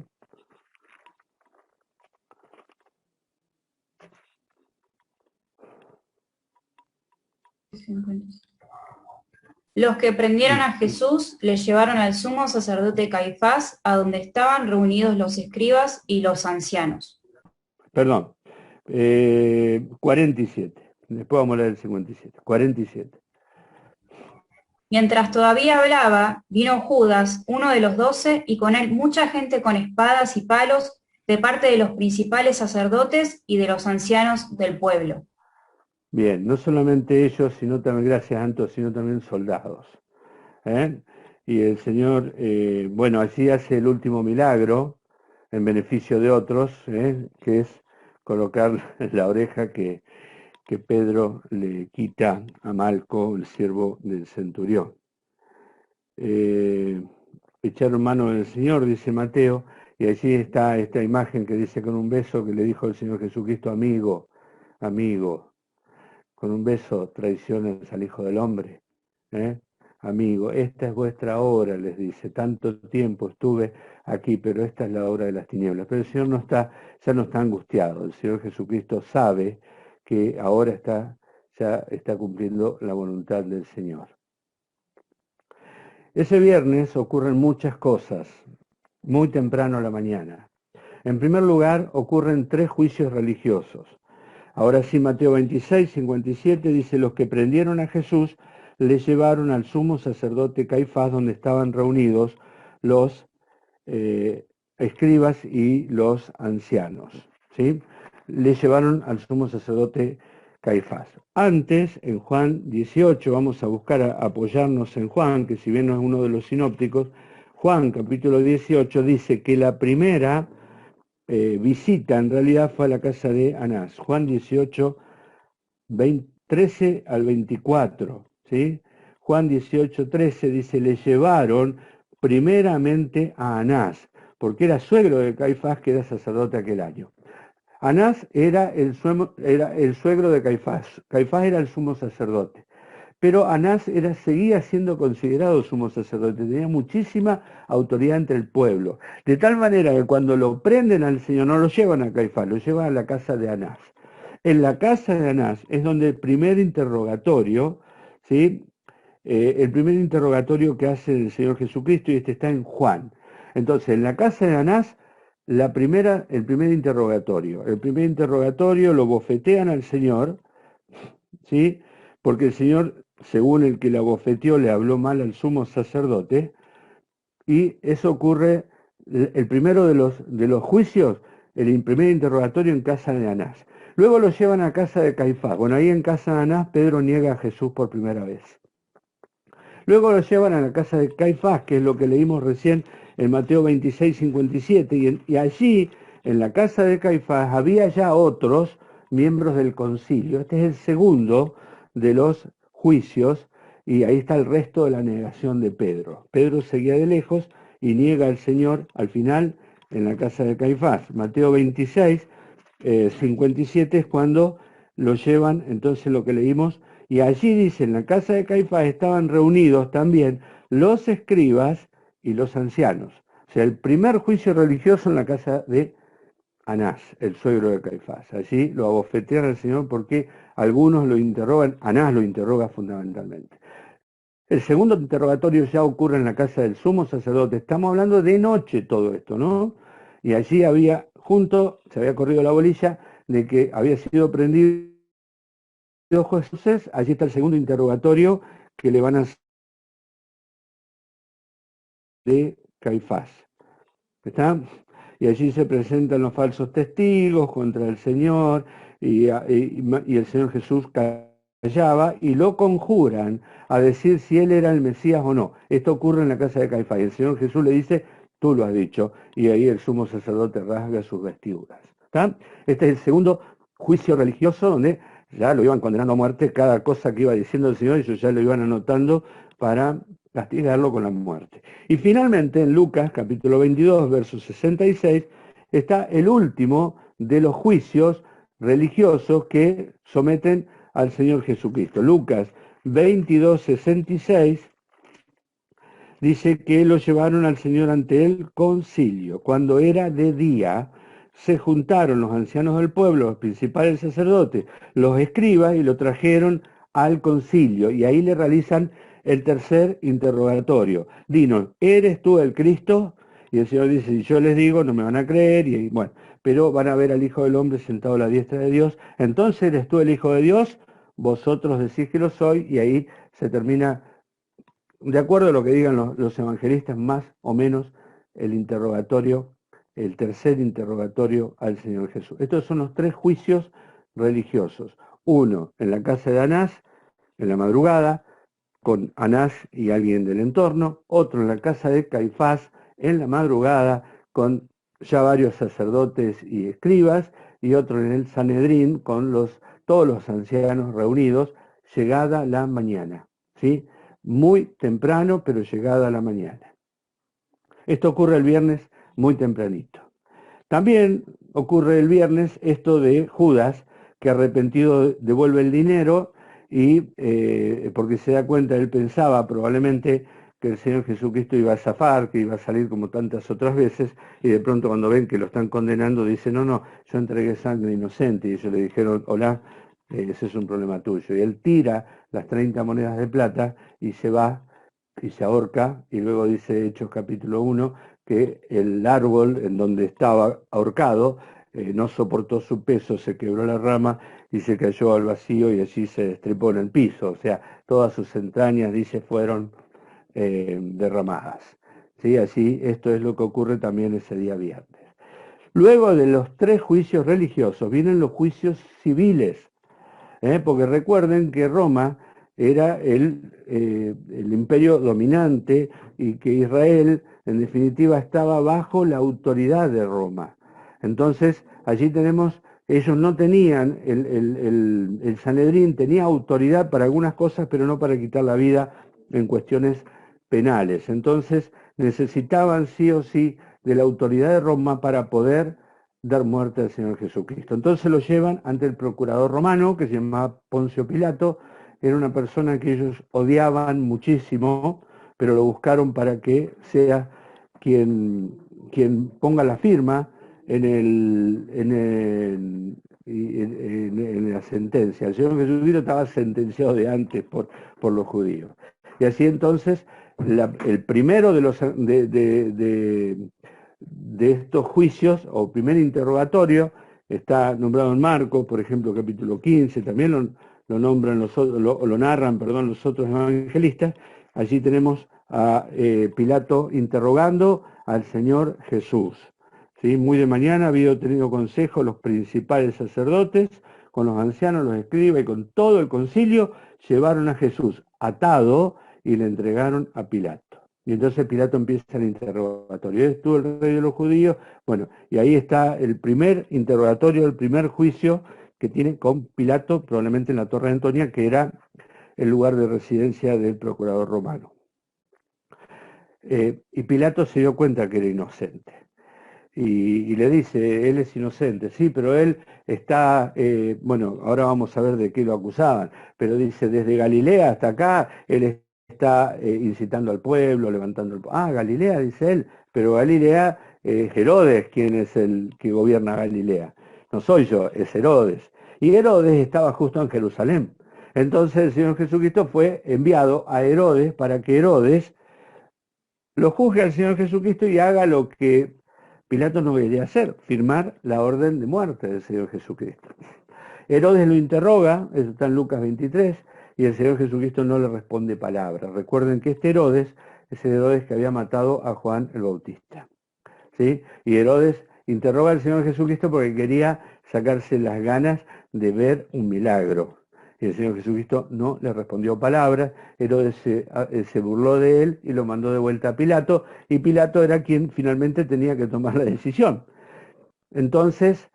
Los que prendieron a Jesús le llevaron al sumo sacerdote Caifás, a donde estaban reunidos los escribas y los ancianos. Perdón, 47. Después vamos a leer el 57. 47. Mientras todavía hablaba, vino Judas, uno de los 12, y con él mucha gente con espadas y palos, de parte de los principales sacerdotes y de los ancianos del pueblo. Bien, no solamente ellos, sino también, gracias Anto, sino también soldados. Y el Señor, bueno, allí hace el último milagro en beneficio de otros, que es colocar la oreja que Pedro le quita a Malco, el siervo del centurión. Echaron mano del Señor, dice Mateo, y allí está esta imagen que dice con un beso que le dijo el Señor Jesucristo, amigo, con un beso traiciones al Hijo del Hombre. Amigo, esta es vuestra hora, les dice, tanto tiempo estuve aquí, pero esta es la hora de las tinieblas. Pero el Señor ya no está angustiado, el Señor Jesucristo sabe que ahora ya está cumpliendo la voluntad del Señor. Ese viernes ocurren muchas cosas, muy temprano a la mañana. En primer lugar, ocurren 3 juicios religiosos. Ahora sí, Mateo 26, 57 dice, los que prendieron a Jesús le llevaron al sumo sacerdote Caifás, donde estaban reunidos los escribas y los ancianos, ¿sí? Le llevaron al sumo sacerdote Caifás. Antes, en Juan 18, vamos a buscar apoyarnos en Juan, que si bien no es uno de los sinópticos, Juan capítulo 18 dice que la primera visita en realidad fue a la casa de Anás. Juan 18, 13 al 24, ¿sí? Juan 18, 13 dice, le llevaron primeramente a Anás, porque era suegro de Caifás, que era sacerdote aquel año. Anás era el suegro de Caifás. Caifás era el sumo sacerdote. Pero Anás seguía siendo considerado sumo sacerdote, tenía muchísima autoridad entre el pueblo. De tal manera que cuando lo prenden al Señor, no lo llevan a Caifás, lo llevan a la casa de Anás. En la casa de Anás es donde el primer interrogatorio, ¿sí? El primer interrogatorio que hace el Señor Jesucristo, y este está en Juan. Entonces, en la casa de Anás, el primer interrogatorio lo bofetean al Señor, ¿sí? Porque el Señor, según el que la bofeteó, le habló mal al sumo sacerdote, y eso ocurre, el primero de los juicios, el primer interrogatorio en casa de Anás. Luego lo llevan a casa de Caifás. Bueno, ahí en casa de Anás, Pedro niega a Jesús por primera vez. Luego lo llevan a la casa de Caifás, que es lo que leímos recién en Mateo 26, 57, y allí, en la casa de Caifás, había ya otros miembros del concilio. Este es el segundo de los juicios, y ahí está el resto de la negación de Pedro. Pedro seguía de lejos y niega al Señor al final en la casa de Caifás. Mateo 26, 57 es cuando lo llevan, entonces lo que leímos, y allí dice, en la casa de Caifás estaban reunidos también los escribas y los ancianos. O sea, el primer juicio religioso en la casa de Anás, el suegro de Caifás. Allí lo abofetean al Señor porque algunos lo interrogan, Anás lo interroga fundamentalmente. El segundo interrogatorio ya ocurre en la casa del sumo sacerdote. Estamos hablando de noche todo esto, ¿no? Y allí se había corrido la bolilla de que había sido prendido Jesús. Allí está el segundo interrogatorio que le van a hacer de Caifás. ¿Está? Y allí se presentan los falsos testigos contra el Señor, y el Señor Jesús callaba y lo conjuran a decir si él era el Mesías o no. Esto ocurre en la casa de Caifás y el Señor Jesús le dice, tú lo has dicho, y ahí el sumo sacerdote rasga sus vestiduras. ¿Está? Este es el segundo juicio religioso donde ya lo iban condenando a muerte, cada cosa que iba diciendo el Señor, ellos ya lo iban anotando para castigarlo con la muerte. Y finalmente en Lucas capítulo 22, verso 66, está el último de los juicios religiosos que someten al Señor Jesucristo. Lucas 22, 66 dice que lo llevaron al Señor ante el concilio. Cuando era de día, se juntaron los ancianos del pueblo, los principales sacerdotes, los escribas, y lo trajeron al concilio, y ahí le realizan el tercer interrogatorio. Dinos, ¿eres tú el Cristo? Y el Señor dice, si yo les digo, no me van a creer, y bueno, pero van a ver al Hijo del Hombre sentado a la diestra de Dios. Entonces, ¿eres tú el Hijo de Dios? Vosotros decís que lo soy, y ahí se termina, de acuerdo a lo que digan los evangelistas, más o menos el interrogatorio, el tercer interrogatorio al Señor Jesús. Estos son los 3 juicios religiosos. Uno en la casa de Anás, en la madrugada, con Anás y alguien del entorno. Otro en la casa de Caifás, en la madrugada, con ya varios sacerdotes y escribas. Y otro en el Sanedrín, con todos los ancianos reunidos, llegada la mañana, ¿sí? Muy temprano, pero llegada la mañana. Esto ocurre el viernes muy tempranito. También ocurre el viernes esto de Judas, que arrepentido devuelve el dinero, y porque se da cuenta, él pensaba probablemente que el Señor Jesucristo iba a zafar, que iba a salir como tantas otras veces, y de pronto cuando ven que lo están condenando, dice, no, yo entregué sangre inocente, y ellos le dijeron, hola, ese es un problema tuyo. Y él tira las 30 monedas de plata y se va y se ahorca, y luego dice Hechos capítulo 1 que el árbol en donde estaba ahorcado no soportó su peso, se quebró la rama y se cayó al vacío y allí se destripó en el piso, o sea, todas sus entrañas, dice, fueron derramadas. ¿Sí? Así, esto es lo que ocurre también ese día viernes. Luego de los 3 juicios religiosos vienen los juicios civiles, porque recuerden que Roma era el imperio dominante y que Israel en definitiva estaba bajo la autoridad de Roma. Entonces allí tenemos, ellos no tenían, el Sanedrín tenía autoridad para algunas cosas pero no para quitar la vida en cuestiones penales. Entonces necesitaban sí o sí de la autoridad de Roma para poder dar muerte al Señor Jesucristo. Entonces lo llevan ante el procurador romano, que se llamaba Poncio Pilato, era una persona que ellos odiaban muchísimo, pero lo buscaron para que sea quien ponga la firma en la sentencia. El Señor Jesucristo estaba sentenciado de antes por los judíos. Y así entonces, el primero de estos juicios, o primer interrogatorio, está nombrado en Marcos, por ejemplo, capítulo 15, también lo nombran lo narran, perdón, los otros evangelistas. Allí tenemos a Pilato interrogando al Señor Jesús. ¿Sí? Muy de mañana había tenido consejo los principales sacerdotes, con los ancianos, los escribas y con todo el concilio, llevaron a Jesús atado y le entregaron a Pilato. Y entonces Pilato empieza el interrogatorio. ¿Eres tú el rey de los judíos? Bueno, y ahí está el primer interrogatorio, el primer juicio que tiene con Pilato, probablemente en la Torre de Antonia, que era el lugar de residencia del procurador romano. Y Pilato se dio cuenta que era inocente. Y le dice, él es inocente, sí, pero él está, bueno, ahora vamos a ver de qué lo acusaban, pero dice, desde Galilea hasta acá, él está incitando al pueblo, levantando el pueblo. Ah, Galilea, dice él, pero Galilea, Herodes, quien es el que gobierna Galilea. No soy yo, es Herodes. Y Herodes estaba justo en Jerusalén. Entonces el Señor Jesucristo fue enviado a Herodes para que Herodes lo juzgue al Señor Jesucristo y haga lo que Pilato no quería hacer, firmar la orden de muerte del Señor Jesucristo. Herodes lo interroga, eso está en Lucas 23, y el Señor Jesucristo no le responde palabra. Recuerden que este Herodes es el Herodes que había matado a Juan el Bautista. ¿Sí? Y Herodes interroga al Señor Jesucristo porque quería sacarse las ganas de ver un milagro. Y el Señor Jesucristo no le respondió palabras. Herodes se burló de él y lo mandó de vuelta a Pilato, y Pilato era quien finalmente tenía que tomar la decisión. Entonces,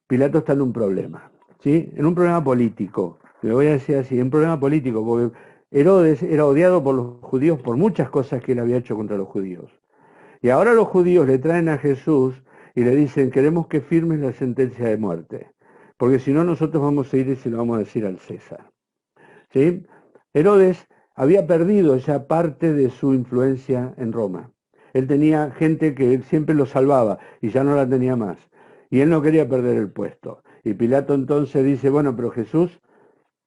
Pilato está en un problema, ¿sí? En un problema político. Le voy a decir así, un problema político, porque Herodes era odiado por los judíos por muchas cosas que él había hecho contra los judíos. Y ahora los judíos le traen a Jesús y le dicen, queremos que firmes la sentencia de muerte, porque si no nosotros vamos a ir y se lo vamos a decir al César. ¿Sí? Herodes había perdido ya parte de su influencia en Roma. Él tenía gente que siempre lo salvaba y ya no la tenía más. Y él no quería perder el puesto. Y Pilato entonces dice, bueno, pero Jesús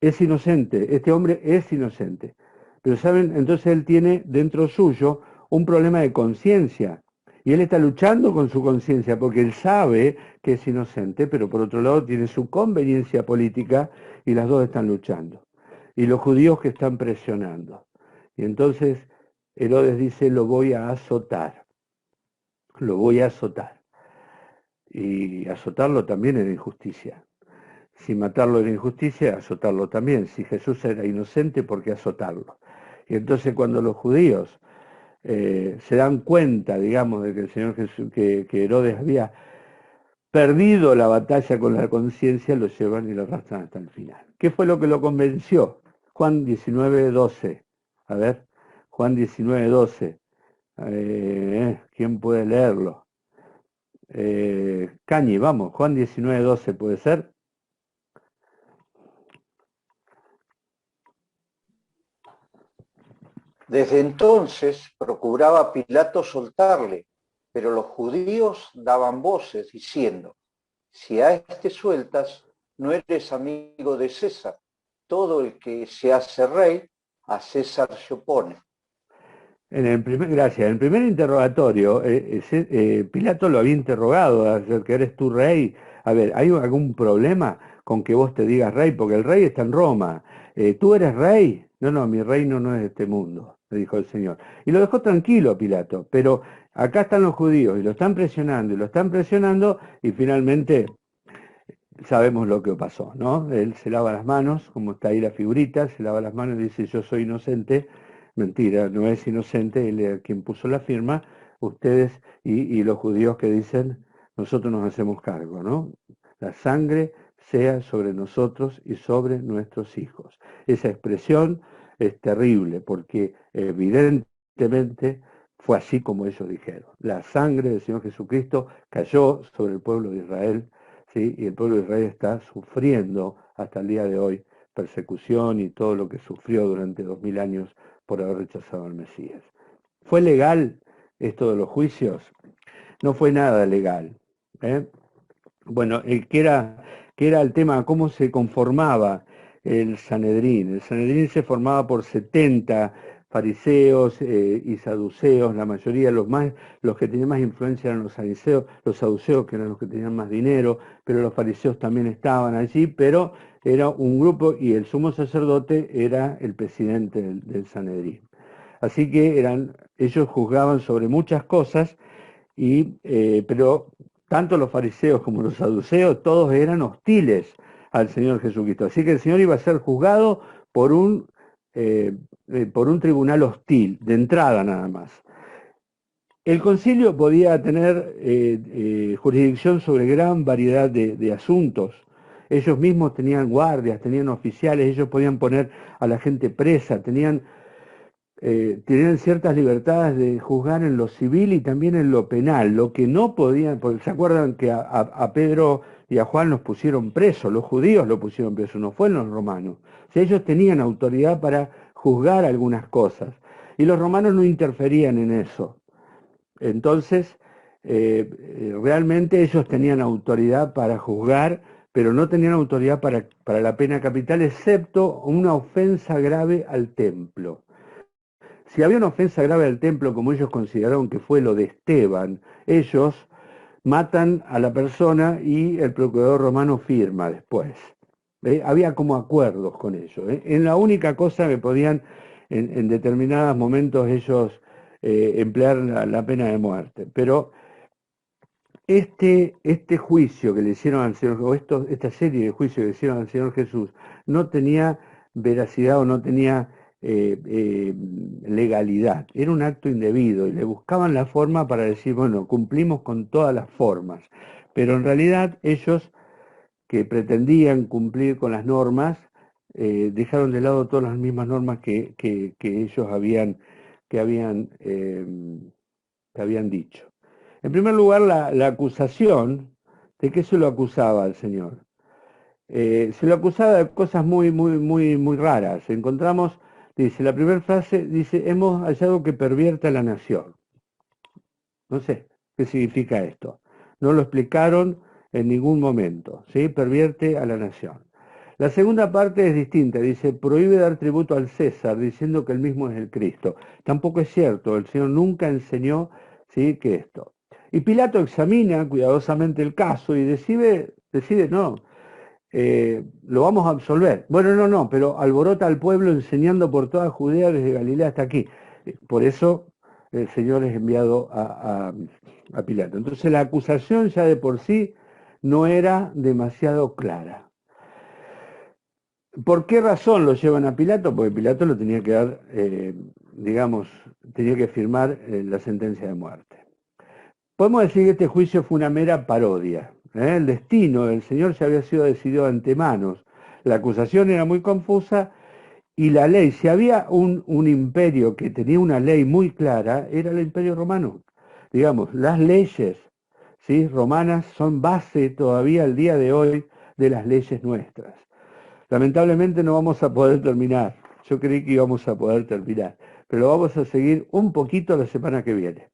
es inocente, este hombre es inocente. Pero saben, entonces él tiene dentro suyo un problema de conciencia. Y él está luchando con su conciencia porque él sabe que es inocente, pero por otro lado tiene su conveniencia política y las dos están luchando. Y los judíos que están presionando. Y entonces Herodes dice, lo voy a azotar. Lo voy a azotar. Y azotarlo también era injusticia. Si matarlo era injusticia, azotarlo también. Si Jesús era inocente, ¿por qué azotarlo? Y entonces cuando los judíos se dan cuenta, digamos, de que el Señor Jesús, que Herodes había perdido la batalla con la conciencia, lo llevan y lo arrastran hasta el final. ¿Qué fue lo que lo convenció? Juan 19:12. A ver, Juan 19:12. ¿Quién puede leerlo? Cañi, vamos, Juan 19:12, ¿puede ser? Desde entonces procuraba Pilato soltarle, pero los judíos daban voces diciendo, si a este sueltas, no eres amigo de César. Todo el que se hace rey, a César se opone. Gracias. En el primer interrogatorio, Pilato lo había interrogado, acerca que eres tú rey. A ver, ¿hay algún problema con que vos te digas rey? Porque el rey está en Roma. ¿Tú eres rey? No, no, mi reino no es de este mundo, le dijo el Señor. Y lo dejó tranquilo a Pilato, pero acá están los judíos y lo están presionando y finalmente sabemos lo que pasó, ¿no? Él se lava las manos, como está ahí la figurita, se lava las manos y dice, yo soy inocente. Mentira, no es inocente, él es quien puso la firma, ustedes y los judíos que dicen, nosotros nos hacemos cargo, ¿no? La sangre sea sobre nosotros y sobre nuestros hijos. Esa expresión es terrible porque evidentemente fue así como ellos dijeron. La sangre del Señor Jesucristo cayó sobre el pueblo de Israel, ¿sí? Y el pueblo de Israel está sufriendo hasta el día de hoy persecución y todo lo que sufrió durante 2000 años por haber rechazado al Mesías. ¿Fue legal esto de los juicios? No fue nada legal. Bueno, que era el tema, cómo se conformaba el Sanedrín. El Sanedrín se formaba por 70 fariseos y saduceos, la mayoría, los que tenían más influencia eran los saduceos, que eran los que tenían más dinero, pero los fariseos también estaban allí, pero era un grupo y el sumo sacerdote era el presidente del Sanedrín. Así que ellos juzgaban sobre muchas cosas, pero tanto los fariseos como los saduceos, todos eran hostiles al Señor Jesucristo. Así que el Señor iba a ser juzgado por un tribunal hostil, de entrada nada más. El concilio podía tener jurisdicción sobre gran variedad de asuntos. Ellos mismos tenían guardias, tenían oficiales, ellos podían poner a la gente presa, tenían ciertas libertades de juzgar en lo civil y también en lo penal. Lo que no podían, porque se acuerdan que a Pedro y a Juan los pusieron presos, los judíos lo pusieron preso, no fueron los romanos. O sea, ellos tenían autoridad para juzgar algunas cosas y los romanos no interferían en eso. Entonces, realmente ellos tenían autoridad para juzgar, pero no tenían autoridad para la pena capital, excepto una ofensa grave al templo. Si había una ofensa grave al templo, como ellos consideraron que fue lo de Esteban, ellos matan a la persona y el procurador romano firma después. Había como acuerdos con ellos. En la única cosa que podían, en determinados momentos, ellos emplear la pena de muerte. Pero este juicio que le hicieron al Señor, o esta serie de juicios que le hicieron al Señor Jesús, no tenía veracidad o no tenía legalidad. Era un acto indebido y le buscaban la forma para decir, bueno, cumplimos con todas las formas. Pero en realidad ellos, que pretendían cumplir con las normas, dejaron de lado todas las mismas normas que ellos habían dicho. En primer lugar, la acusación, ¿de qué se lo acusaba al Señor? Se lo acusaba de cosas muy, muy, muy, muy raras. Encontramos, dice, la primera frase, dice, hemos hallado que pervierte a la nación. No sé qué significa esto. No lo explicaron en ningún momento, ¿sí? Pervierte a la nación. La segunda parte es distinta, dice, prohíbe dar tributo al César, diciendo que él mismo es el Cristo. Tampoco es cierto, el Señor nunca enseñó, ¿sí?, que esto. Y Pilato examina cuidadosamente el caso y decide no, lo vamos a absolver. Bueno, no, pero alborota al pueblo enseñando por toda Judea desde Galilea hasta aquí. Por eso el Señor es enviado a Pilato. Entonces la acusación ya de por sí no era demasiado clara. ¿Por qué razón lo llevan a Pilato? Porque Pilato lo tenía que dar, tenía que firmar la sentencia de muerte. Podemos decir que este juicio fue una mera parodia. El destino del Señor ya había sido decidido de antemano. La acusación era muy confusa y la ley, si había un imperio que tenía una ley muy clara, era el imperio romano. Digamos, las leyes, ¿sí?, romanas son base todavía al día de hoy de las leyes nuestras. Lamentablemente no vamos a poder terminar. Yo creí que íbamos a poder terminar, pero vamos a seguir un poquito la semana que viene.